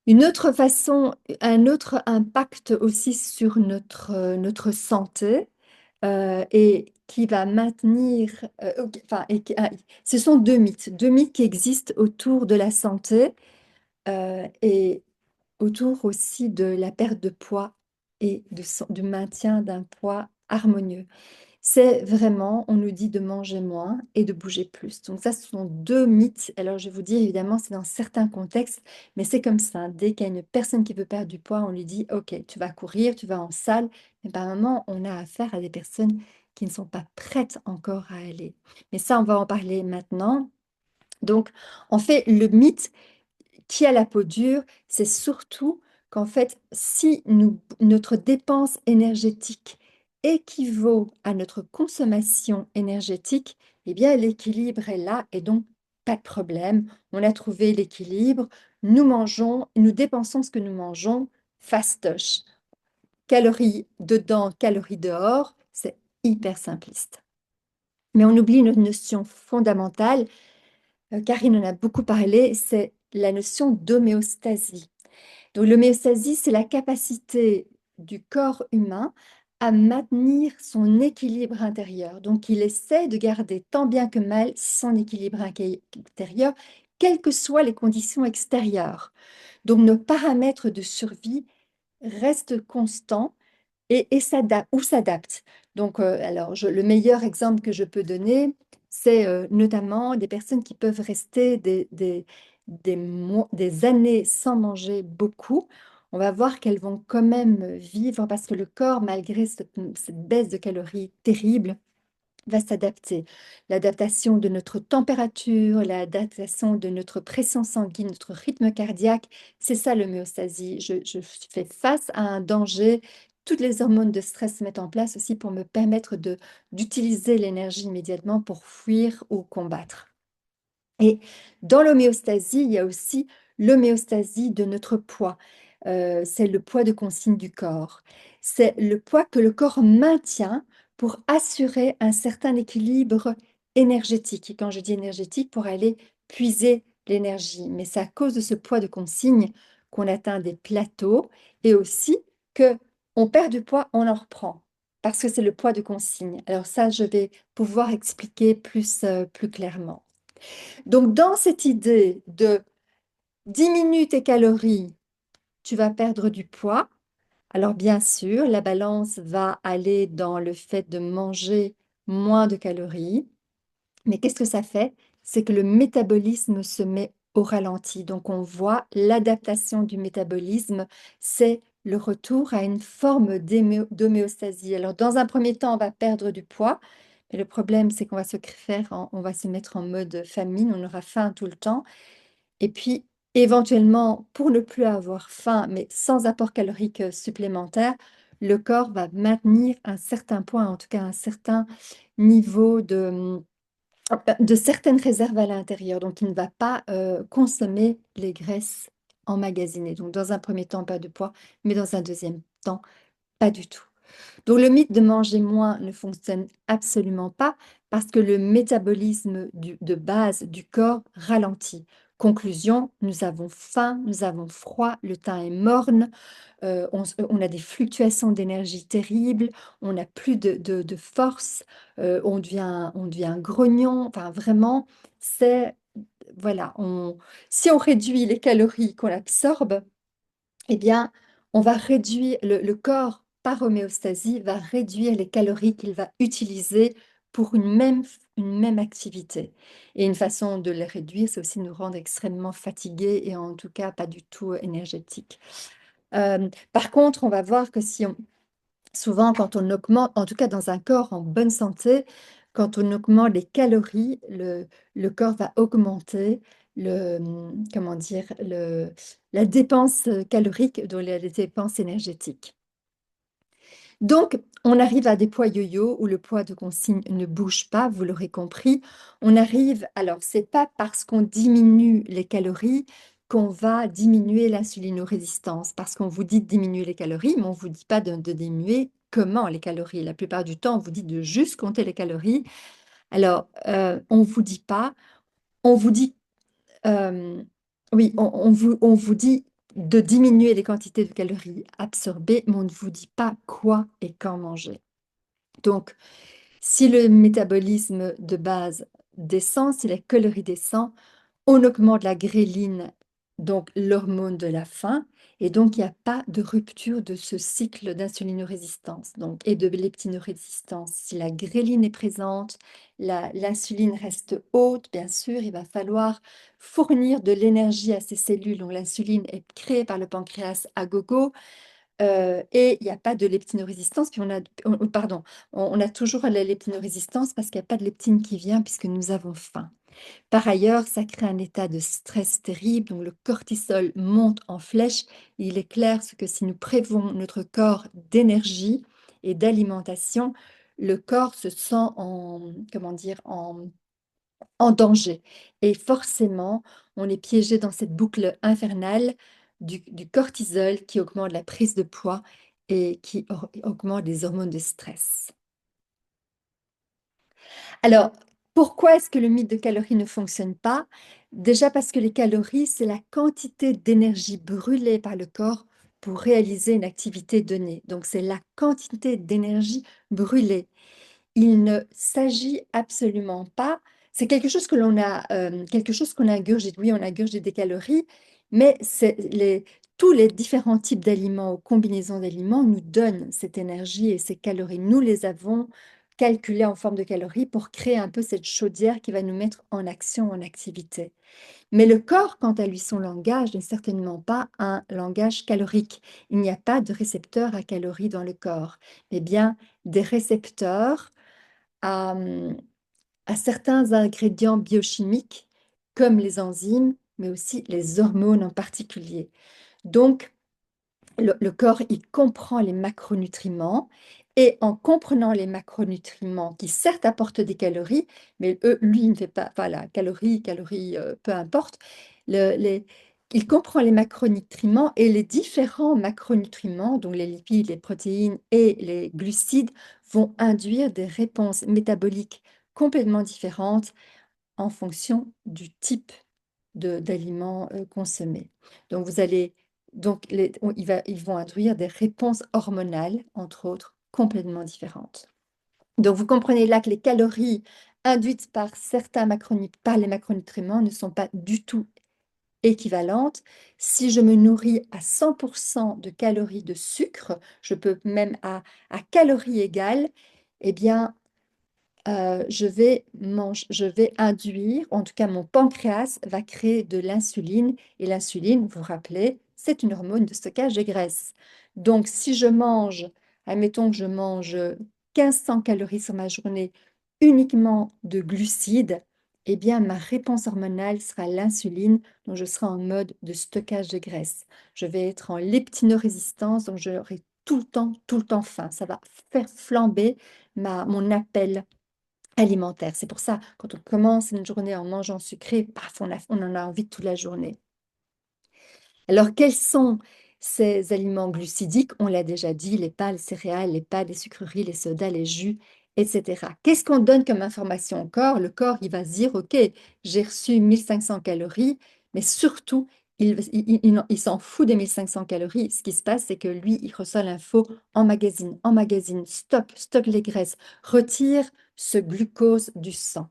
Une autre façon, un autre impact aussi sur notre santé et qui va maintenir, ok, enfin, ce sont deux mythes qui existent autour de la santé et autour aussi de la perte de poids et du maintien d'un poids harmonieux. C'est vraiment, on nous dit de manger moins et de bouger plus. Donc ça, ce sont deux mythes. Alors je vais vous dire, évidemment, c'est dans certains contextes, mais c'est comme ça. Dès qu'il y a une personne qui veut perdre du poids, on lui dit, OK, tu vas courir, tu vas en salle. Mais par moment, on a affaire à des personnes qui ne sont pas prêtes encore à aller. Mais ça, on va en parler maintenant. Donc, en fait, le mythe qui a la peau dure, c'est surtout qu'en fait, si notre dépense énergétique équivaut à notre consommation énergétique, eh bien l'équilibre est là et donc pas de problème. On a trouvé l'équilibre. Nous mangeons, nous dépensons ce que nous mangeons, fastoche. Calories dedans, calories dehors, c'est hyper simpliste. Mais on oublie une notion fondamentale, Karine en a beaucoup parlé, c'est la notion d'homéostasie. Donc, l'homéostasie, c'est la capacité du corps humain à maintenir son équilibre intérieur. Donc, il essaie de garder tant bien que mal son équilibre intérieur, quelles que soient les conditions extérieures. Donc, nos paramètres de survie restent constants et s'adaptent. Donc, le meilleur exemple que je peux donner, c'est notamment des personnes qui peuvent rester des années sans manger beaucoup. On va voir qu'elles vont quand même vivre parce que le corps, malgré cette baisse de calories terrible, va s'adapter. L'adaptation de notre température, l'adaptation de notre pression sanguine, notre rythme cardiaque, c'est ça l'homéostasie. Je fais face à un danger. Toutes les hormones de stress se mettent en place aussi pour me permettre d'utiliser l'énergie immédiatement pour fuir ou combattre. Et dans l'homéostasie, il y a aussi l'homéostasie de notre poids. C'est le poids de consigne du corps. C'est le poids que le corps maintient pour assurer un certain équilibre énergétique. Et quand je dis énergétique, pour aller puiser l'énergie. Mais c'est à cause de ce poids de consigne qu'on atteint des plateaux et aussi que on perd du poids, on en reprend. Parce que c'est le poids de consigne. Alors ça, je vais pouvoir expliquer plus clairement. Donc, dans cette idée de diminue tes calories, tu vas perdre du poids. Alors, bien sûr, la balance va aller dans le fait de manger moins de calories. Mais qu'est-ce que ça fait? C'est que le métabolisme se met au ralenti. Donc, on voit l'adaptation du métabolisme, c'est le retour à une forme d'homéostasie. Alors, dans un premier temps, on va perdre du poids. Mais le problème, c'est qu'on va on va se mettre en mode famine, on aura faim tout le temps. Et puis, éventuellement, pour ne plus avoir faim, mais sans apport calorique supplémentaire, le corps va maintenir un certain point, en tout cas un certain niveau de certaines réserves à l'intérieur. Donc, il ne va pas consommer les graisses emmagasinées. Donc, dans un premier temps, pas de poids, mais dans un deuxième temps, pas du tout. Donc le mythe de manger moins ne fonctionne absolument pas parce que le métabolisme de base du corps ralentit. Conclusion, nous avons faim, nous avons froid, le teint est morne, on a des fluctuations d'énergie terribles, on n'a plus de force, on devient grognon, enfin vraiment, c'est, voilà, si on réduit les calories qu'on absorbe, eh bien, on va réduire, le corps par homéostasie va réduire les calories qu'il va utiliser pour une même activité. Et une façon de les réduire, c'est aussi nous rendre extrêmement fatigués et en tout cas pas du tout énergétiques. Par contre, on va voir que souvent quand on augmente, en tout cas dans un corps en bonne santé, quand on augmente les calories, le corps va augmenter comment dire, la dépense calorique, donc les dépenses énergétiques. Donc, on arrive à des poids yo-yo où le poids de consigne ne bouge pas, vous l'aurez compris. On arrive, alors, c'est pas parce qu'on diminue les calories qu'on va diminuer l'insulinorésistance, parce qu'on vous dit de diminuer les calories, mais on ne vous dit pas de diminuer comment les calories. La plupart du temps, on vous dit de juste compter les calories. Alors, on ne vous dit pas, on vous dit oui, on vous dit de diminuer les quantités de calories absorbées, mais on ne vous dit pas quoi et quand manger. Donc, si le métabolisme de base descend, si la calorie descend, on augmente la gréline, donc l'hormone de la faim, et donc il n'y a pas de rupture de ce cycle d'insulinorésistance et de leptinorésistance. Si la gréline est présente, l'insuline reste haute, bien sûr, il va falloir fournir de l'énergie à ces cellules. Donc l'insuline est créée par le pancréas à gogo, et il n'y a pas de leptinorésistance. Puis pardon, on a toujours la leptinorésistance parce qu'il n'y a pas de leptine qui vient puisque nous avons faim. Par ailleurs, ça crée un état de stress terrible, donc le cortisol monte en flèche. Il est clair que si nous privons notre corps d'énergie et d'alimentation, le corps se sent comment dire, en danger. Et forcément, on est piégé dans cette boucle infernale du cortisol qui augmente la prise de poids et qui augmente les hormones de stress. Alors, pourquoi est-ce que le mythe de calories ne fonctionne pas? Déjà parce que les calories, c'est la quantité d'énergie brûlée par le corps pour réaliser une activité donnée. Donc, c'est la quantité d'énergie brûlée. Il ne s'agit absolument pas, c'est quelque chose qu'on ingurgite. Oui, on ingurgite des calories, mais tous les différents types d'aliments ou combinaisons d'aliments nous donnent cette énergie et ces calories. Nous les avons calculées en forme de calories pour créer un peu cette chaudière qui va nous mettre en action, en activité. Mais le corps, quant à lui, son langage n'est certainement pas un langage calorique. Il n'y a pas de récepteurs à calories dans le corps, mais bien des récepteurs à, à certains ingrédients biochimiques comme les enzymes, mais aussi les hormones en particulier. Donc, le corps, il comprend les macronutriments et en comprenant les macronutriments qui certes apportent des calories, mais lui, il ne fait pas, voilà, calories, peu importe, il comprend les macronutriments et les différents macronutriments, donc les lipides, les protéines et les glucides, vont induire des réponses métaboliques complètement différentes en fonction du type d'aliments consommés. Donc, ils vont induire des réponses hormonales, entre autres, complètement différentes. Donc, vous comprenez là que les calories induites par les macronutriments ne sont pas du tout équivalentes. Si je me nourris à 100% de calories de sucre, je peux même à calories égales, eh bien, je vais induire, en tout cas mon pancréas va créer de l'insuline. Et l'insuline, vous vous rappelez, c'est une hormone de stockage de graisse. Donc si je mange, admettons que je mange 1500 calories sur ma journée uniquement de glucides, eh bien ma réponse hormonale sera l'insuline, donc je serai en mode de stockage de graisse. Je vais être en leptinorésistance, donc j'aurai tout le temps faim. Ça va faire flamber mon appel alimentaire. C'est pour ça, quand on commence une journée en mangeant sucré, paf, on en a envie toute la journée. Alors, quels sont ces aliments glucidiques? On l'a déjà dit, les pâtes, les céréales, les pâtes, les sucreries, les sodas, les jus, etc. Qu'est-ce qu'on donne comme information au corps? Le corps, il va se dire, OK, j'ai reçu 1500 calories, mais surtout, il s'en fout des 1500 calories. Ce qui se passe, c'est que lui, il reçoit l'info emmagasine, stocke les graisses, retire ce glucose du sang.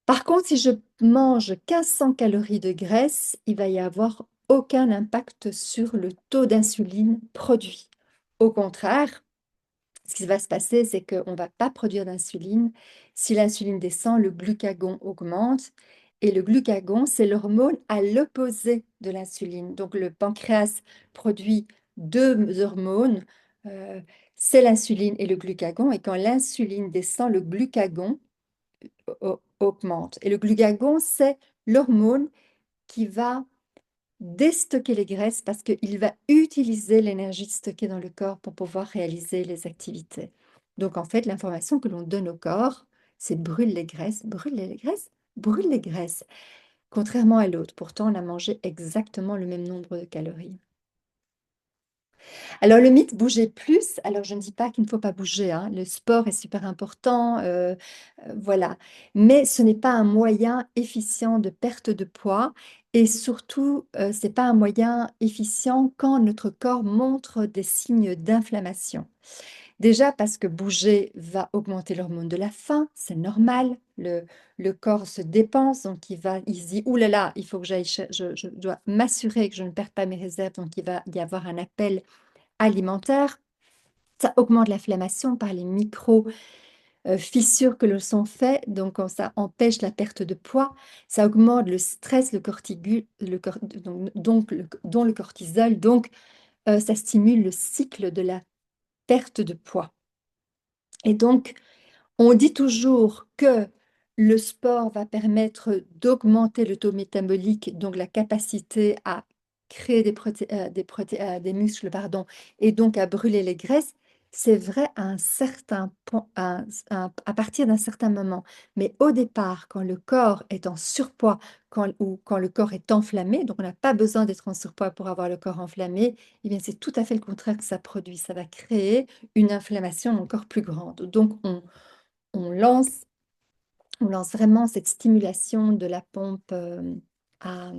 Par contre, si je mange 1500 calories de graisse, il va y avoir aucun impact sur le taux d'insuline produit. Au contraire, ce qui va se passer, c'est qu'on ne va pas produire d'insuline. Si l'insuline descend, le glucagon augmente. Et le glucagon, c'est l'hormone à l'opposé de l'insuline. Donc, le pancréas produit deux hormones, euh, c'est l'insuline et le glucagon. Et quand l'insuline descend, le glucagon augmente. Et le glucagon, c'est l'hormone qui va déstocker les graisses parce qu'il va utiliser l'énergie stockée dans le corps pour pouvoir réaliser les activités. Donc, en fait, l'information que l'on donne au corps, c'est brûle les graisses, brûle les graisses, brûle les graisses. Contrairement à l'autre, pourtant, on a mangé exactement le même nombre de calories. Alors, le mythe, bouger plus. Alors, je ne dis pas qu'il ne faut pas bouger, hein. Le sport est super important, voilà. Mais ce n'est pas un moyen efficient de perte de poids et surtout, ce n'est pas un moyen efficient quand notre corps montre des signes d'inflammation. Déjà parce que bouger va augmenter l'hormone de la faim, c'est normal. Le corps se dépense, donc il se dit, ouh là là, il faut que je dois m'assurer que je ne perds pas mes réserves, donc il va y avoir un appel alimentaire. Ça augmente l'inflammation par les micro-fissures que le sang fait, donc ça empêche la perte de poids. Ça augmente le stress, dont le cortisol, donc ça stimule le cycle de la perte de poids. Et donc, on dit toujours que le sport va permettre d'augmenter le taux métabolique, donc la capacité à créer des muscles, pardon, et donc à brûler les graisses. C'est vrai à un certain point, à partir d'un certain moment. Mais au départ, quand le corps est en surpoids, ou quand le corps est enflammé, donc on n'a pas besoin d'être en surpoids pour avoir le corps enflammé, eh bien c'est tout à fait le contraire que ça produit. Ça va créer une inflammation encore plus grande. Donc on lance, on lance vraiment cette stimulation de la pompe à,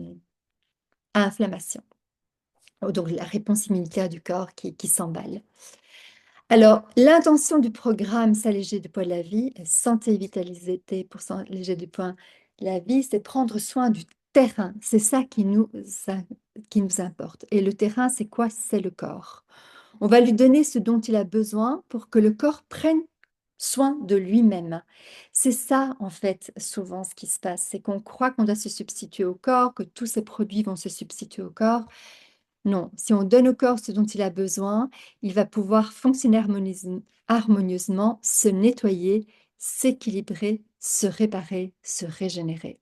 à inflammation. Donc la réponse immunitaire du corps qui s'emballe. Alors, l'intention du programme S'alléger du poids de la vie, santé et vitalité pour s'alléger du poids de la vie, c'est prendre soin du terrain. C'est ça qui nous importe. Et le terrain, c'est quoi? C'est le corps. On va lui donner ce dont il a besoin pour que le corps prenne soin de lui-même. C'est ça, en fait, souvent ce qui se passe, c'est qu'on croit qu'on doit se substituer au corps, que tous ces produits vont se substituer au corps. Non, si on donne au corps ce dont il a besoin, il va pouvoir fonctionner harmonieusement, se nettoyer, s'équilibrer, se réparer, se régénérer.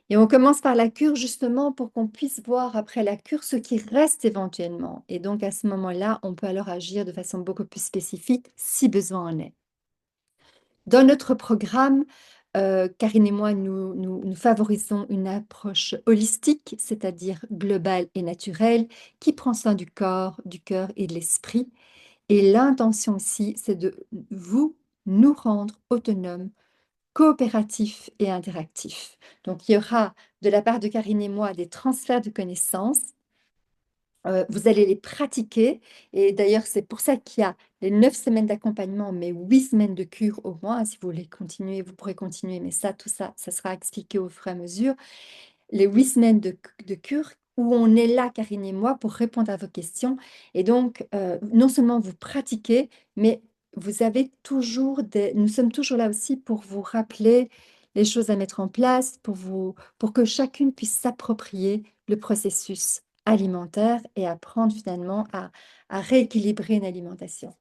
Et on commence par la cure justement pour qu'on puisse voir après la cure ce qui reste éventuellement. Et donc à ce moment-là, on peut alors agir de façon beaucoup plus spécifique si besoin en est. Dans notre programme, Karine et moi, nous favorisons une approche holistique, c'est-à-dire globale et naturelle, qui prend soin du corps, du cœur et de l'esprit. Et l'intention aussi, c'est de nous rendre autonomes, coopératifs et interactifs. Donc, il y aura de la part de Karine et moi des transferts de connaissances. Vous allez les pratiquer. Et d'ailleurs, c'est pour ça qu'il y a les 9 semaines d'accompagnement, mais 8 semaines de cure au moins. Si vous voulez continuer, vous pourrez continuer, mais ça, tout ça, ça sera expliqué au fur et à mesure. Les 8 semaines de cure où on est là, Karine et moi, pour répondre à vos questions. Et donc, non seulement vous pratiquez, mais vous avez toujours nous sommes toujours là aussi pour vous rappeler les choses à mettre en place, pour que chacune puisse s'approprier le processus alimentaire et apprendre finalement à rééquilibrer une alimentation.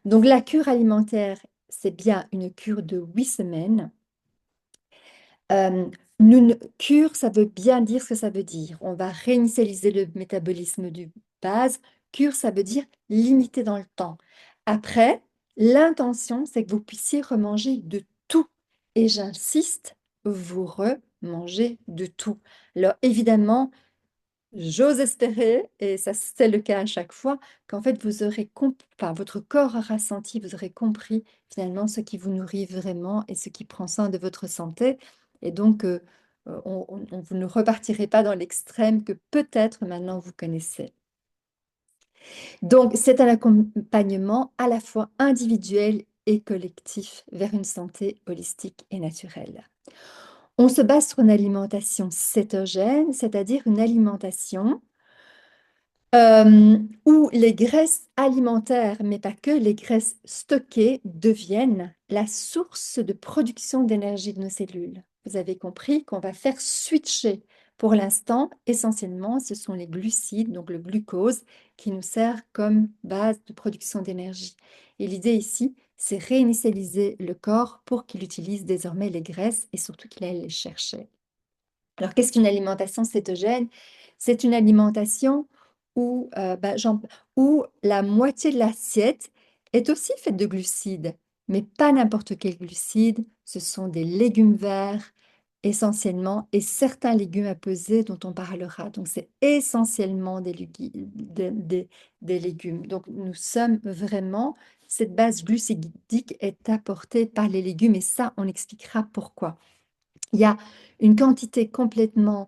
Donc, la cure alimentaire, c'est bien une cure de 8 semaines. Euh, cure, ça veut bien dire ce que ça veut dire. On va réinitialiser le métabolisme du base. Cure, ça veut dire limiter dans le temps. Après, l'intention, c'est que vous puissiez remanger de tout. Et j'insiste, vous remangez de tout. Alors, évidemment, j'ose espérer, et ça c'est le cas à chaque fois, qu'en fait vous aurez enfin, votre corps aura senti, vous aurez compris finalement ce qui vous nourrit vraiment et ce qui prend soin de votre santé. Et donc vous ne repartirez pas dans l'extrême que peut-être maintenant vous connaissez. Donc c'est un accompagnement à la fois individuel et collectif vers une santé holistique et naturelle. On se base sur une alimentation cétogène, c'est-à-dire une alimentation où les graisses alimentaires, mais pas que, les graisses stockées deviennent la source de production d'énergie de nos cellules. Vous avez compris qu'on va faire switcher. Pour l'instant, essentiellement, ce sont les glucides, donc le glucose, qui nous sert comme base de production d'énergie. Et l'idée ici, c'est réinitialiser le corps pour qu'il utilise désormais les graisses et surtout qu'il aille les chercher. Alors, qu'est-ce qu'une alimentation cétogène? C'est une alimentation où la moitié de l'assiette est aussi faite de glucides, mais pas n'importe quel glucide. Ce sont des légumes verts essentiellement et certains légumes à peser dont on parlera. Donc, c'est essentiellement des légumes. Donc, nous sommes vraiment, cette base glucidique est apportée par les légumes et ça, on expliquera pourquoi. Il y a une quantité complètement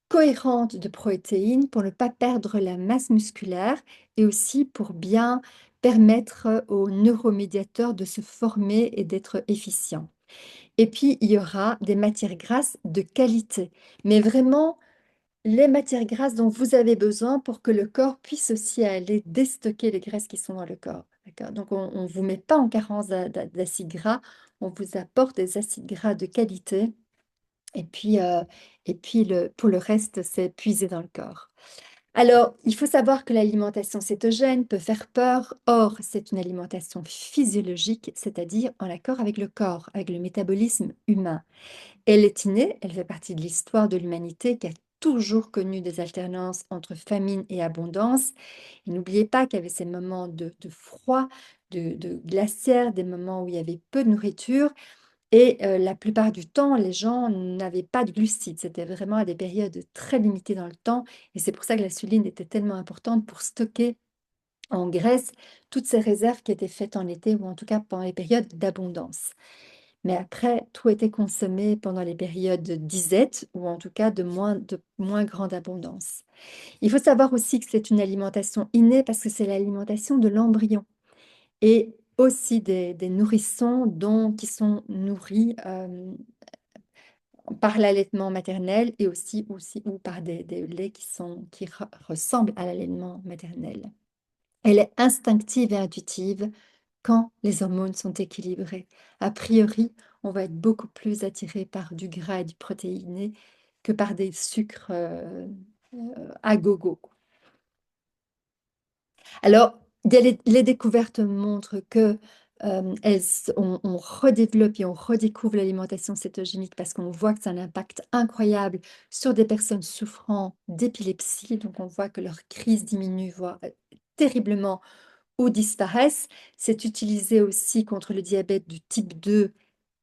cohérente de protéines pour ne pas perdre la masse musculaire et aussi pour bien permettre aux neuromédiateurs de se former et d'être efficients. Et puis, il y aura des matières grasses de qualité, mais vraiment les matières grasses dont vous avez besoin pour que le corps puisse aussi aller déstocker les graisses qui sont dans le corps. D'accord? Donc, on ne vous met pas en carence d'acides gras, on vous apporte des acides gras de qualité et puis, pour le reste, c'est puisé dans le corps. Alors, il faut savoir que l'alimentation cétogène peut faire peur. Or, c'est une alimentation physiologique, c'est-à-dire en accord avec le corps, avec le métabolisme humain. Elle est innée, elle fait partie de l'histoire de l'humanité qui a toujours connu des alternances entre famine et abondance. Et n'oubliez pas qu'il y avait ces moments de froid, de glaciaire, des moments où il y avait peu de nourriture. Et la plupart du temps, les gens n'avaient pas de glucides. C'était vraiment à des périodes très limitées dans le temps. Et c'est pour ça que l'insuline était tellement importante pour stocker en graisse toutes ces réserves qui étaient faites en été ou en tout cas pendant les périodes d'abondance. Mais après, tout était consommé pendant les périodes de disette ou en tout cas de moins grande abondance. Il faut savoir aussi que c'est une alimentation innée parce que c'est l'alimentation de l'embryon et aussi des nourrissons qui sont nourris par l'allaitement maternel et aussi ou par des laits qui ressemblent à l'allaitement maternel. Elle est instinctive et intuitive quand les hormones sont équilibrées. A priori, on va être beaucoup plus attiré par du gras et du protéiné que par des sucres à gogo. Alors, les découvertes montrent que on redéveloppe et on redécouvre l'alimentation cétogénique parce qu'on voit que ça a un impact incroyable sur des personnes souffrant d'épilepsie. Donc, on voit que leur crise diminue, voire terriblement, ou disparaissent. C'est utilisé aussi contre le diabète du type 2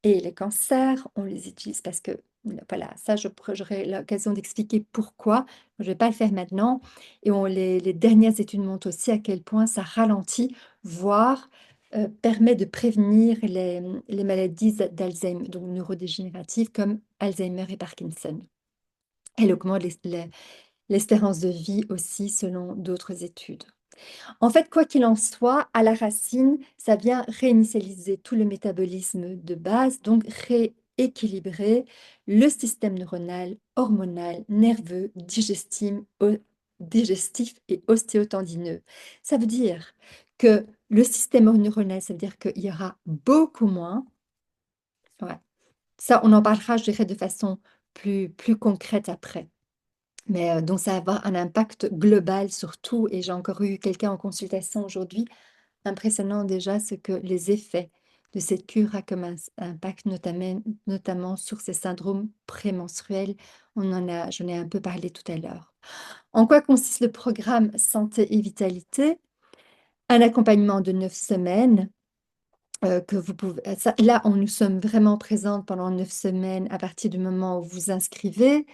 et les cancers. On les utilise parce que, voilà, ça, j'aurai l'occasion d'expliquer pourquoi. Je ne vais pas le faire maintenant. Et les dernières études montrent aussi à quel point ça ralentit, voire permet de prévenir les maladies d'Alzheimer, donc neurodégénératives comme Alzheimer et Parkinson. Elle augmente l'espérance de vie aussi selon d'autres études. En fait, quoi qu'il en soit, à la racine, ça vient réinitialiser tout le métabolisme de base, donc rééquilibrer le système neuronal, hormonal, nerveux, digestif et ostéotendineux. Ça veut dire que le système neuronal, ça veut dire qu'il y aura beaucoup moins. Ouais. Ça, on en parlera, je dirais, de façon plus concrète après. Mais donc, ça va avoir un impact global sur tout. Et j'ai encore eu quelqu'un en consultation aujourd'hui. Impressionnant déjà ce que les effets de cette cure a comme impact, notamment sur ces syndromes prémenstruels. J'en ai un peu parlé tout à l'heure. En quoi consiste le programme Santé et Vitalité? Un accompagnement de 9 semaines que vous pouvez. Là, nous sommes vraiment présentes pendant 9 semaines à partir du moment où vous vous inscrivez.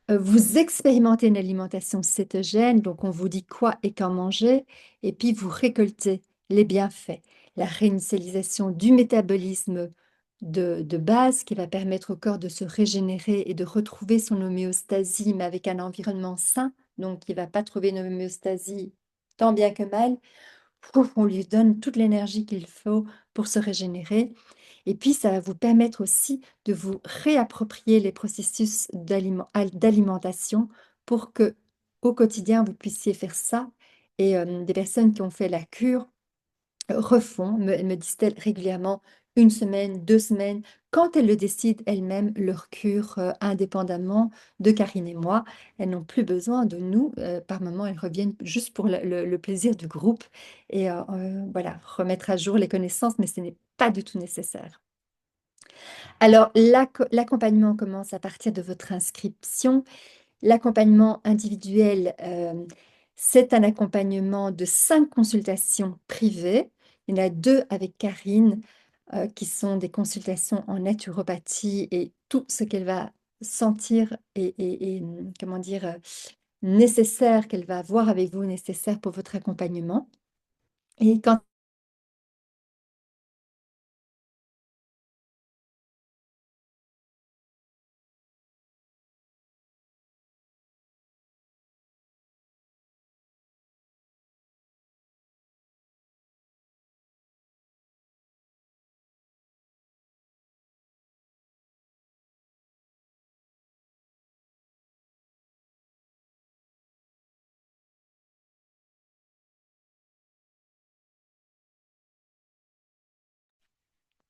Vous expérimentez une alimentation cétogène, donc on vous dit quoi et quand manger, et puis vous récoltez les bienfaits, la réinitialisation du métabolisme de base qui va permettre au corps de se régénérer et de retrouver son homéostasie, mais avec un environnement sain, donc il ne va pas trouver une homéostasie tant bien que mal. Pouf, on lui donne toute l'énergie qu'il faut pour se régénérer. Et puis, ça va vous permettre aussi de vous réapproprier les processus d'alimentation pour que au quotidien, vous puissiez faire ça. Et des personnes qui ont fait la cure refont, me disent-elles régulièrement, une semaine, 2 semaines, quand elles le décident elles-mêmes, leur cure indépendamment de Karine et moi. Elles n'ont plus besoin de nous. Par moment, elles reviennent juste pour le plaisir du groupe et voilà, remettre à jour les connaissances, mais ce n'est pas du tout nécessaire. Alors, l'accompagnement commence à partir de votre inscription. L'accompagnement individuel, c'est un accompagnement de 5 consultations privées. Il y en a 2 avec Karine, qui sont des consultations en naturopathie et tout ce qu'elle va sentir comment dire, nécessaire, qu'elle va voir avec vous, nécessaire pour votre accompagnement. Et quand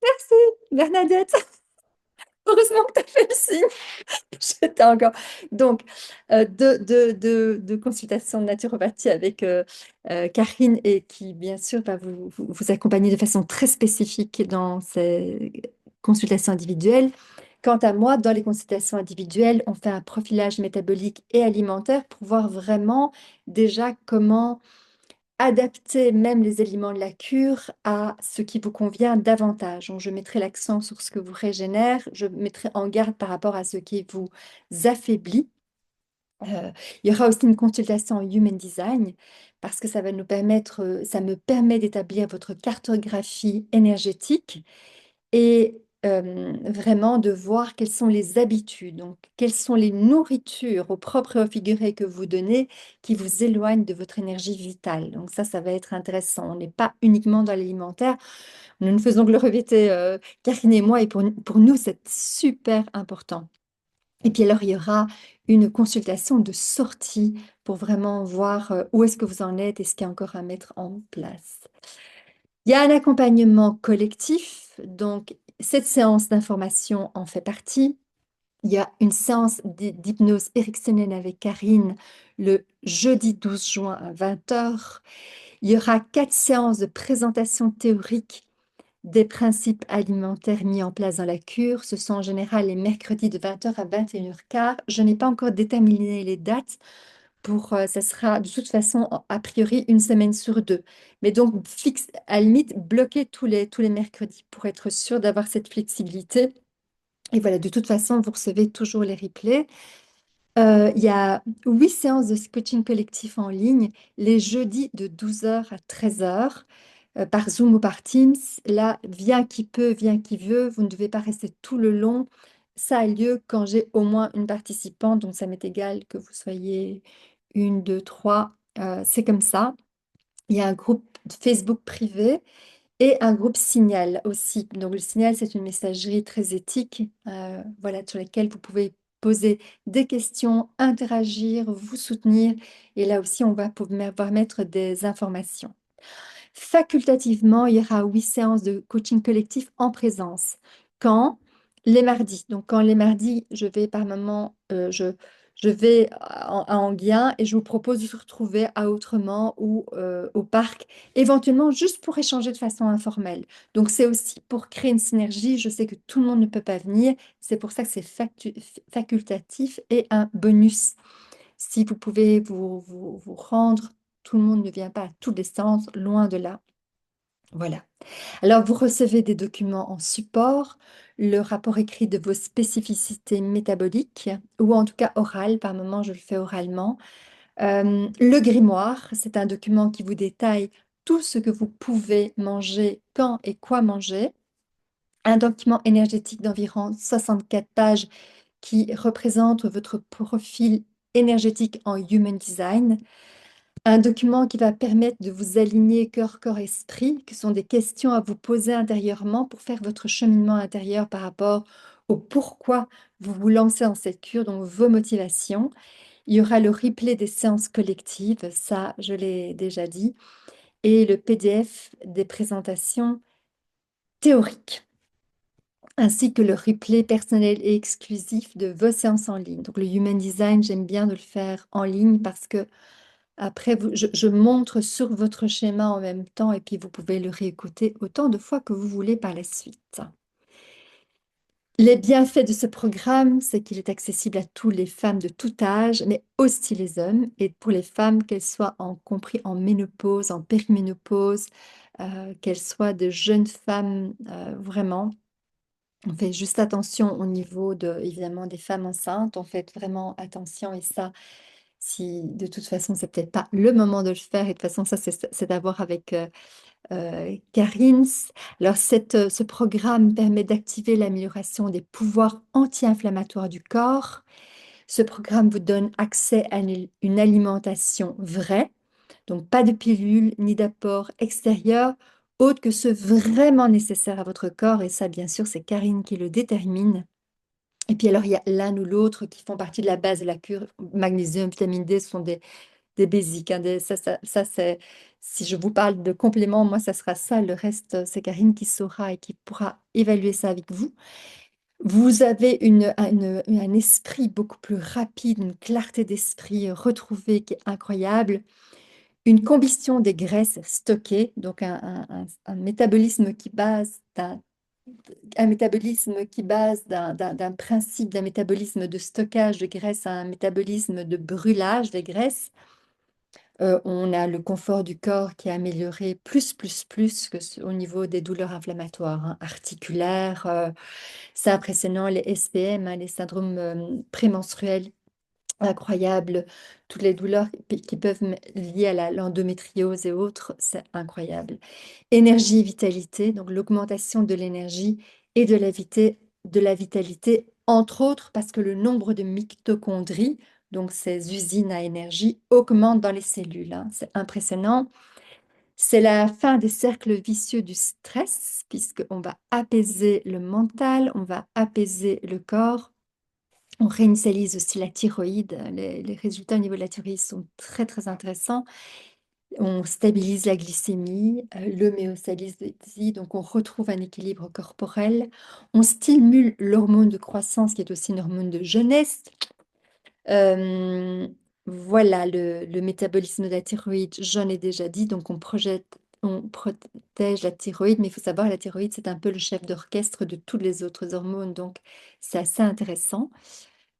Merci Bernadette, heureusement que tu as fait le signe. J'étais encore. Donc, de consultation de naturopathie avec Karine et qui, bien sûr, va vous accompagner de façon très spécifique dans ces consultations individuelles. Quant à moi, dans les consultations individuelles, on fait un profilage métabolique et alimentaire pour voir vraiment déjà comment adapter même les aliments de la cure à ce qui vous convient davantage. Donc, je mettrai l'accent sur ce que vous régénère, je mettrai en garde par rapport à ce qui vous affaiblit. Il y aura aussi une consultation en Human Design parce que ça va nous permettre, ça me permet d'établir votre cartographie énergétique et vraiment de voir quelles sont les habitudes, donc quelles sont les nourritures au propre et au figuré que vous donnez qui vous éloignent de votre énergie vitale. Donc ça va être intéressant. On n'est pas uniquement dans l'alimentaire. Nous ne faisons que le répéter, Karine et moi, et pour nous, c'est super important. Et puis alors, il y aura une consultation de sortie pour vraiment voir où est-ce que vous en êtes et ce qu'il y a encore à mettre en place. Il y a un accompagnement collectif, donc cette séance d'information en fait partie. Il y a une séance d'hypnose ericksonienne avec Karine le jeudi 12 juin à 20 heures. Il y aura 4 séances de présentation théorique des principes alimentaires mis en place dans la cure. Ce sont en général les mercredis de 20 heures à 21 h 15. Je n'ai pas encore déterminé les dates ça sera de toute façon, a priori, une semaine sur deux. Mais donc, fixe, à la limite, bloquer tous les mercredis pour être sûr d'avoir cette flexibilité. Et voilà, de toute façon, vous recevez toujours les replays. Il y a 8 séances de coaching collectif en ligne, les jeudis de 12 heures à 13 heures, par Zoom ou par Teams. Là, vient qui peut, vient qui veut. Vous ne devez pas rester tout le long. Ça a lieu quand j'ai au moins une participante, donc ça m'est égal que vous soyez une, deux, trois. C'est comme ça. Il y a un groupe Facebook privé et un groupe Signal aussi. Donc, le Signal, c'est une messagerie très éthique, voilà, sur laquelle vous pouvez poser des questions, interagir, vous soutenir. Et là aussi, on va pouvoir mettre des informations. Facultativement, il y aura 8 séances de coaching collectif en présence. Quand? Les mardis. Donc, quand les mardis, je vais par moment, je vais à Enghien et je vous propose de se retrouver à Autrement ou au parc, éventuellement juste pour échanger de façon informelle. Donc, c'est aussi pour créer une synergie. Je sais que tout le monde ne peut pas venir. C'est pour ça que c'est facultatif et un bonus. Si vous pouvez vous rendre, tout le monde ne vient pas à toutes les séances, loin de là. Voilà. Alors, vous recevez des documents en support, le rapport écrit de vos spécificités métaboliques, ou en tout cas oral, par moment je le fais oralement. Le grimoire, c'est un document qui vous détaille tout ce que vous pouvez manger, quand et quoi manger. Un document énergétique d'environ 64 pages qui représente votre profil énergétique en Human Design. Un document qui va permettre de vous aligner cœur, corps, esprit, qui sont des questions à vous poser intérieurement pour faire votre cheminement intérieur par rapport au pourquoi vous vous lancez dans cette cure, donc vos motivations. Il y aura le replay des séances collectives, ça je l'ai déjà dit, et le PDF des présentations théoriques, ainsi que le replay personnel et exclusif de vos séances en ligne. Donc le Human Design, j'aime bien de le faire en ligne parce que après, je montre sur votre schéma en même temps et puis vous pouvez le réécouter autant de fois que vous voulez par la suite. Les bienfaits de ce programme, c'est qu'il est accessible à toutes les femmes de tout âge, mais aussi les hommes, et pour les femmes, qu'elles soient compris en ménopause, en périménopause, qu'elles soient de jeunes femmes, vraiment. On fait juste attention au niveau évidemment, des femmes enceintes. On fait vraiment attention et ça, si de toute façon, c'est peut-être pas le moment de le faire. Et de toute façon, ça, c'est à voir avec Karine. Alors, ce programme permet d'activer l'amélioration des pouvoirs anti-inflammatoires du corps. Ce programme vous donne accès à une alimentation vraie, donc pas de pilules ni d'apports extérieurs, autres que ceux vraiment nécessaires à votre corps. Et ça, bien sûr, c'est Karine qui le détermine. Et puis alors, il y a l'un ou l'autre qui font partie de la base de la cure. Magnésium, vitamine D, ce sont des basiques, hein, ça, c'est, si je vous parle de compléments, moi, ça sera ça. Le reste, c'est Karine qui saura et qui pourra évaluer ça avec vous. Vous avez un esprit beaucoup plus rapide, une clarté d'esprit retrouvée qui est incroyable. Une combustion des graisses stockées, donc un métabolisme qui base un métabolisme qui base d'un principe d'un métabolisme de stockage de graisse à un métabolisme de brûlage des graisses. On a le confort du corps qui est amélioré plus que au niveau des douleurs inflammatoires, hein, articulaires. C'est impressionnant, les SPM, hein, les syndromes prémenstruels incroyables, toutes les douleurs qui peuvent lier à l'endométriose et autres, c'est incroyable. Énergie et vitalité, donc l'augmentation de l'énergie et de la vitalité, entre autres parce que le nombre de mitochondries, donc ces usines à énergie, augmente dans les cellules, hein. C'est impressionnant. C'est la fin des cercles vicieux du stress, puisqu'on va apaiser le mental, on va apaiser le corps. On réinitialise aussi la thyroïde. Les résultats au niveau de la thyroïde sont très, très intéressants. On stabilise la glycémie, l'homéostasie, donc on retrouve un équilibre corporel. On stimule l'hormone de croissance, qui est aussi une hormone de jeunesse. Euh, voilà, le métabolisme de la thyroïde, j'en ai déjà dit, donc on protège la thyroïde, mais il faut savoir, la thyroïde, c'est un peu le chef d'orchestre de toutes les autres hormones, donc c'est assez intéressant.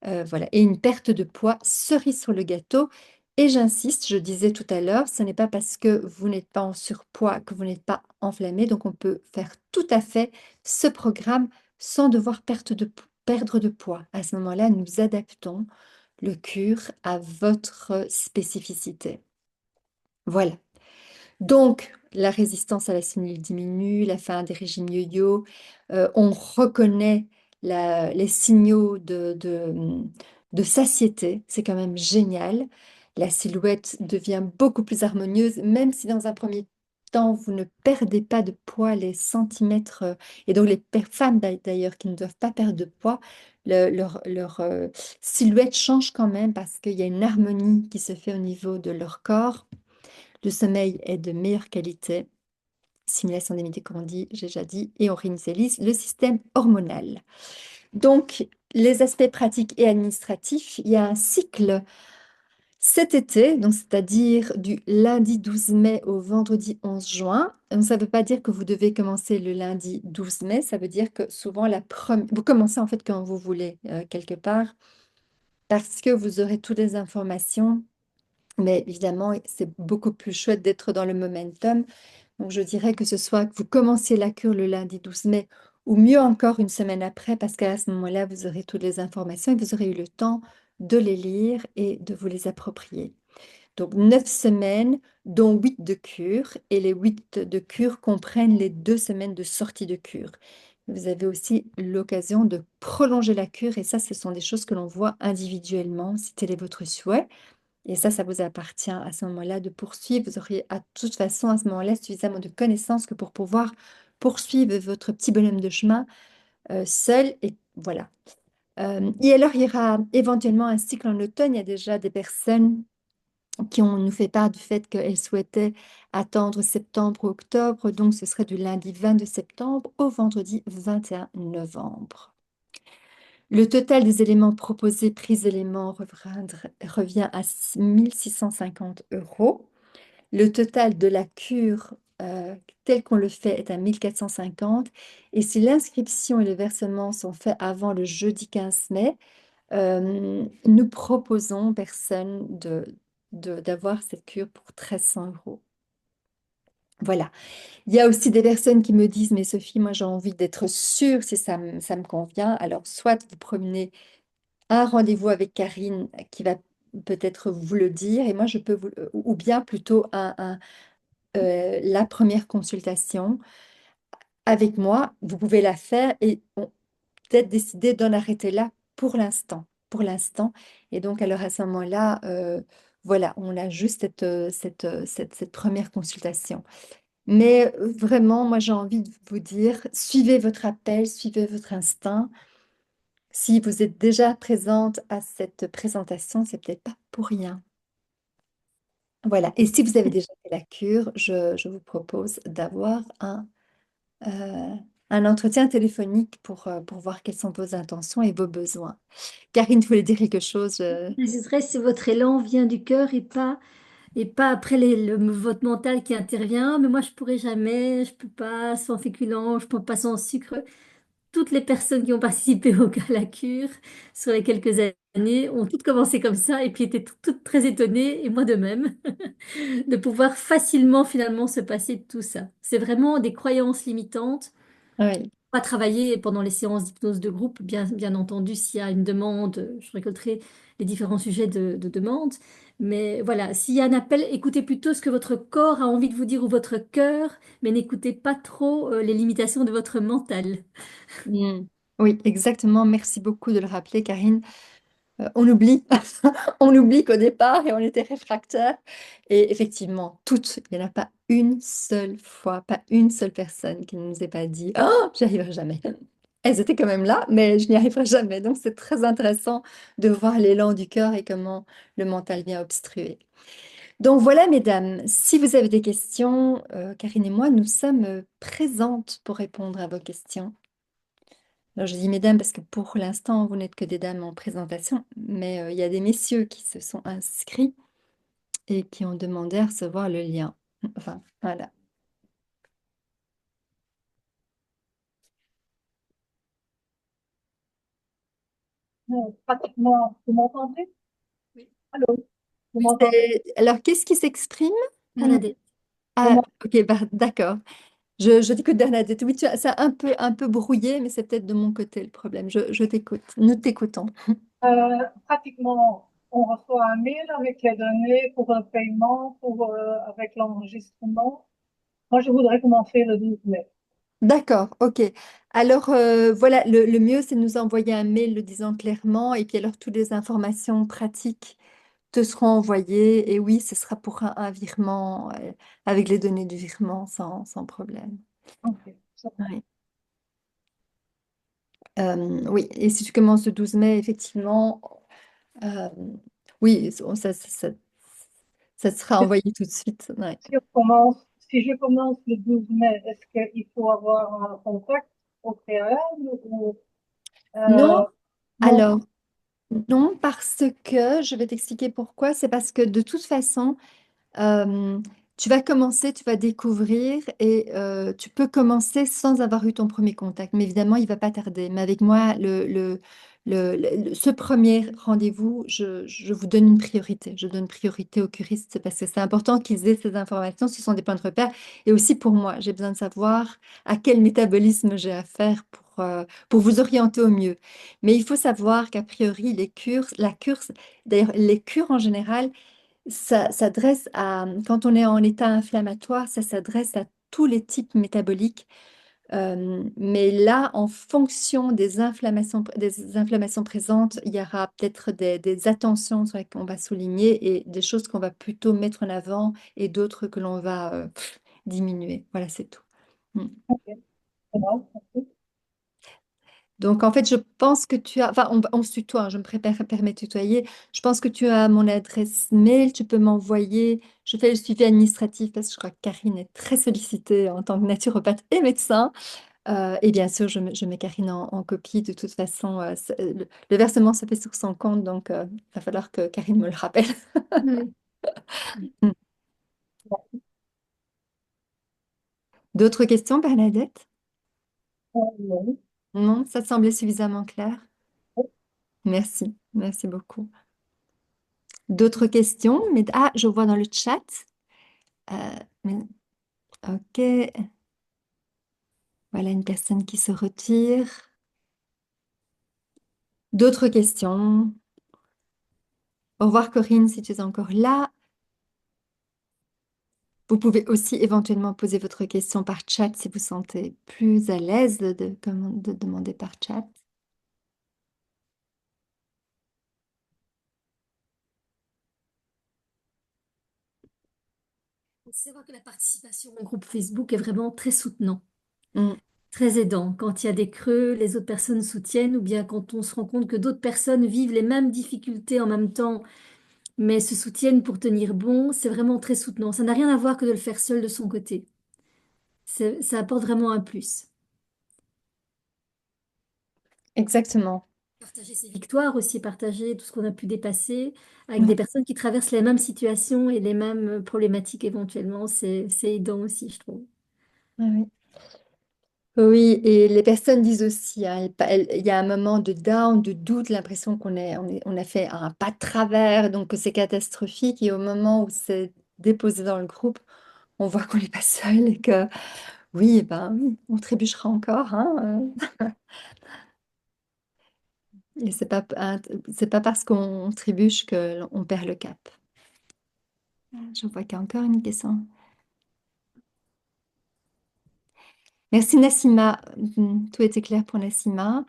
Voilà, et une perte de poids, cerise sur le gâteau. Et j'insiste, je disais tout à l'heure, ce n'est pas parce que vous n'êtes pas en surpoids que vous n'êtes pas enflammé, donc on peut faire tout à fait ce programme sans devoir perdre de poids. À ce moment-là, nous adaptons le cure à votre spécificité. Voilà. Donc, la résistance à la cellule diminue, la fin des régimes yo-yo, on reconnaît les signaux de satiété, c'est quand même génial. La silhouette devient beaucoup plus harmonieuse, même si dans un premier temps, vous ne perdez pas de poids, les centimètres, et donc les femmes d'ailleurs qui ne doivent pas perdre de poids, leur silhouette change quand même parce qu'il y a une harmonie qui se fait au niveau de leur corps. Le sommeil est de meilleure qualité, stimulation des mitochondries, j'ai déjà dit, et on réinitialise le système hormonal. Donc, les aspects pratiques et administratifs, il y a un cycle cet été, donc c'est-à-dire du lundi 12 mai au vendredi 11 juin. Donc, ça ne veut pas dire que vous devez commencer le lundi 12 mai, ça veut dire que souvent vous commencez en fait quand vous voulez, quelque part, parce que vous aurez toutes les informations. Mais évidemment, c'est beaucoup plus chouette d'être dans le momentum. Donc, je dirais que ce soit que vous commenciez la cure le lundi 12 mai ou mieux encore une semaine après, parce qu'à ce moment-là, vous aurez toutes les informations et vous aurez eu le temps de les lire et de vous les approprier. Donc, 9 semaines, dont 8 de cure, et les 8 de cure comprennent les 2 semaines de sortie de cure. Vous avez aussi l'occasion de prolonger la cure, et ça, ce sont des choses que l'on voit individuellement, si tel est votre souhait. Et ça vous appartient à ce moment-là de poursuivre. Vous auriez à toute façon à ce moment-là suffisamment de connaissances que pour pouvoir poursuivre votre petit bonhomme de chemin seul. Et voilà. Et alors, il y aura éventuellement un cycle en automne. Il y a déjà des personnes qui ont nous fait part du fait qu'elles souhaitaient attendre septembre ou octobre. Donc, ce serait du lundi 22 septembre au vendredi 21 novembre. Le total des éléments proposés, prix éléments, revient à 1 650 €. Le total de la cure tel qu'on le fait est à 1 450. Et si l'inscription et le versement sont faits avant le jeudi 15 mai, nous proposons aux personnes d'avoir cette cure pour 1 300 €. Voilà. Il y a aussi des personnes qui me disent, mais Sophie, moi j'ai envie d'être sûre si ça me convient. Alors, soit vous prenez un rendez-vous avec Karine qui va peut-être vous le dire, et moi je peux ou bien plutôt la première consultation avec moi, vous pouvez la faire et peut-être décider d'en arrêter là pour l'instant. Et donc alors à ce moment-là, voilà, on a juste cette première consultation. Mais vraiment, moi j'ai envie de vous dire, suivez votre appel, suivez votre instinct. Si vous êtes déjà présente à cette présentation, c'est peut-être pas pour rien. Voilà. Et si vous avez déjà fait la cure, je vous propose d'avoir euh, un entretien téléphonique pour voir quelles sont vos intentions et vos besoins. Karine, vous voulez dire quelque chose? J'hésiterais si votre élan vient du cœur et pas après votre mental qui intervient. Mais moi, je pourrais jamais, je peux pas sans féculents, je peux pas sans sucre. Toutes les personnes qui ont participé à la cure sur les quelques années ont toutes commencé comme ça et puis étaient toutes très étonnées, et moi de même, de pouvoir facilement finalement se passer de tout ça. C'est vraiment des croyances limitantes Oui. pas travailler pendant les séances d'hypnose de groupe. Bien entendu, s'il y a une demande, je récolterai les différents sujets de demande. Mais voilà, s'il y a un appel, écoutez plutôt ce que votre corps a envie de vous dire ou votre cœur, mais n'écoutez pas trop les limitations de votre mental. Mm. Oui, exactement. Merci beaucoup de le rappeler, Karine. On oublie, on oublie qu'au départ, et on était réfractaires. Et effectivement, toutes, il n'y en a pas une seule fois, pas une seule personne qui ne nous ait pas dit, oh, j'y arriverai jamais. Elles étaient quand même là, mais je n'y arriverai jamais. Donc, c'est très intéressant de voir l'élan du cœur et comment le mental vient obstruer. Donc, voilà, mesdames, si vous avez des questions, Karine et moi, nous sommes présentes pour répondre à vos questions. Alors, je dis mesdames parce que pour l'instant, vous n'êtes que des dames en présentation, mais il y a des messieurs qui se sont inscrits et qui ont demandé à recevoir le lien. Enfin, voilà. Pratiquement, vous m'entendez? Oui. Allô, vous m'entendez? Alors, qu'est-ce qui s'exprime? Anna. Bernadette. Vous Ah, ok, bah, d'accord. Je t'écoute, Bernadette. Oui, c'est un peu brouillé, mais c'est peut-être de mon côté le problème. Je t'écoute. Nous t'écoutons. Pratiquement, on reçoit un mail avec les données pour un paiement, avec l'enregistrement. Moi, je voudrais commencer le 12 mai. D'accord, ok. Alors, voilà, le mieux, c'est de nous envoyer un mail le disant clairement, et puis alors, toutes les informations pratiques te seront envoyées. Et oui, ce sera pour un virement, avec les données du virement, sans problème. Ok, ça va. Oui. Oui, et si tu commences le 12 mai, effectivement, euh, oui, ça sera envoyé tout de suite. Ouais. Si je commence le 12 mai, est-ce qu'il faut avoir un contact au préalable ou Non, non? alors, non, parce que, je vais t'expliquer pourquoi, c'est parce que de toute façon, Euh, tu vas commencer, tu vas découvrir et tu peux commencer sans avoir eu ton premier contact. Mais évidemment, il va pas tarder. Mais avec moi, ce premier rendez-vous, je vous donne une priorité. Je donne priorité aux curistes parce que c'est important qu'ils aient ces informations. Ce sont des points de repère. Et aussi pour moi, j'ai besoin de savoir à quel métabolisme j'ai affaire pour vous orienter au mieux. Mais il faut savoir qu'a priori, la cure, d'ailleurs, les cures en général, ça s'adresse à, quand on est en état inflammatoire, ça s'adresse à tous les types métaboliques. Mais là, en fonction des inflammations présentes, il y aura peut-être des attentions sur lesquelles on va souligner et des choses qu'on va plutôt mettre en avant et d'autres que l'on va diminuer. Voilà, c'est tout. Mm. Ok, ça va, merci. Donc, en fait, je pense que tu as, enfin, on se tutoie, hein, je me permets de tutoyer. Je pense que tu as mon adresse mail, tu peux m'envoyer. Je fais le suivi administratif parce que je crois que Karine est très sollicitée en tant que naturopathe et médecin. Et bien sûr, je mets Karine en copie. De toute façon, le versement se fait sur son compte, donc il va falloir que Karine me le rappelle. Oui. Mm. D'autres questions, Bernadette? Non. Non, ça te semblait suffisamment clair? Merci, merci beaucoup. D'autres questions? Mais, ah, je vois dans le chat. Euh, mais- ok, voilà une personne qui se retire. D'autres questions? Au revoir Corinne, si tu es encore là. Vous pouvez aussi éventuellement poser votre question par chat si vous sentez plus à l'aise de demander par chat. Il faut savoir que la participation au groupe Facebook est vraiment très soutenant, Mm, très aidant. Quand il y a des creux, les autres personnes soutiennent, ou bien quand on se rend compte que d'autres personnes vivent les mêmes difficultés en même temps, mais se soutiennent pour tenir bon, c'est vraiment très soutenant. Ça n'a rien à voir que de le faire seul de son côté. Ça apporte vraiment un plus. exactement. Partager ses victoires aussi, partager tout ce qu'on a pu dépasser avec Ouais, des personnes qui traversent les mêmes situations et les mêmes problématiques éventuellement, c'est aidant aussi, je trouve. ouais, ouais. Oui, et les personnes disent aussi, hein, il y a un moment de down, de doute, l'impression on a fait un pas de travers, donc que c'est catastrophique. Et au moment où c'est déposé dans le groupe, on voit qu'on n'est pas seul et que Oui, ben oui, on trébuchera encore, hein. Et c'est pas parce qu'on trébuche qu'on perd le cap. Je vois qu'il y a encore une question. Merci Nassima. Tout était clair pour Nassima.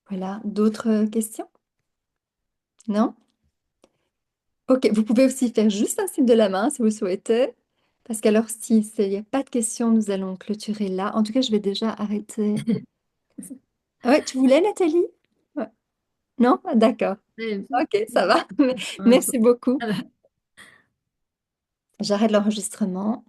Voilà, d'autres questions? Non? Ok, vous pouvez aussi faire juste un signe de la main si vous le souhaitez. Parce qu'alors, si il n'y a pas de questions, nous allons clôturer là. En tout cas, je vais déjà arrêter. Ah ouais, tu voulais, Nathalie? Ouais. Non? Ah, d'accord. Ouais, Ok, ça va. un peu. Merci beaucoup. Ah bah, J'arrête l'enregistrement.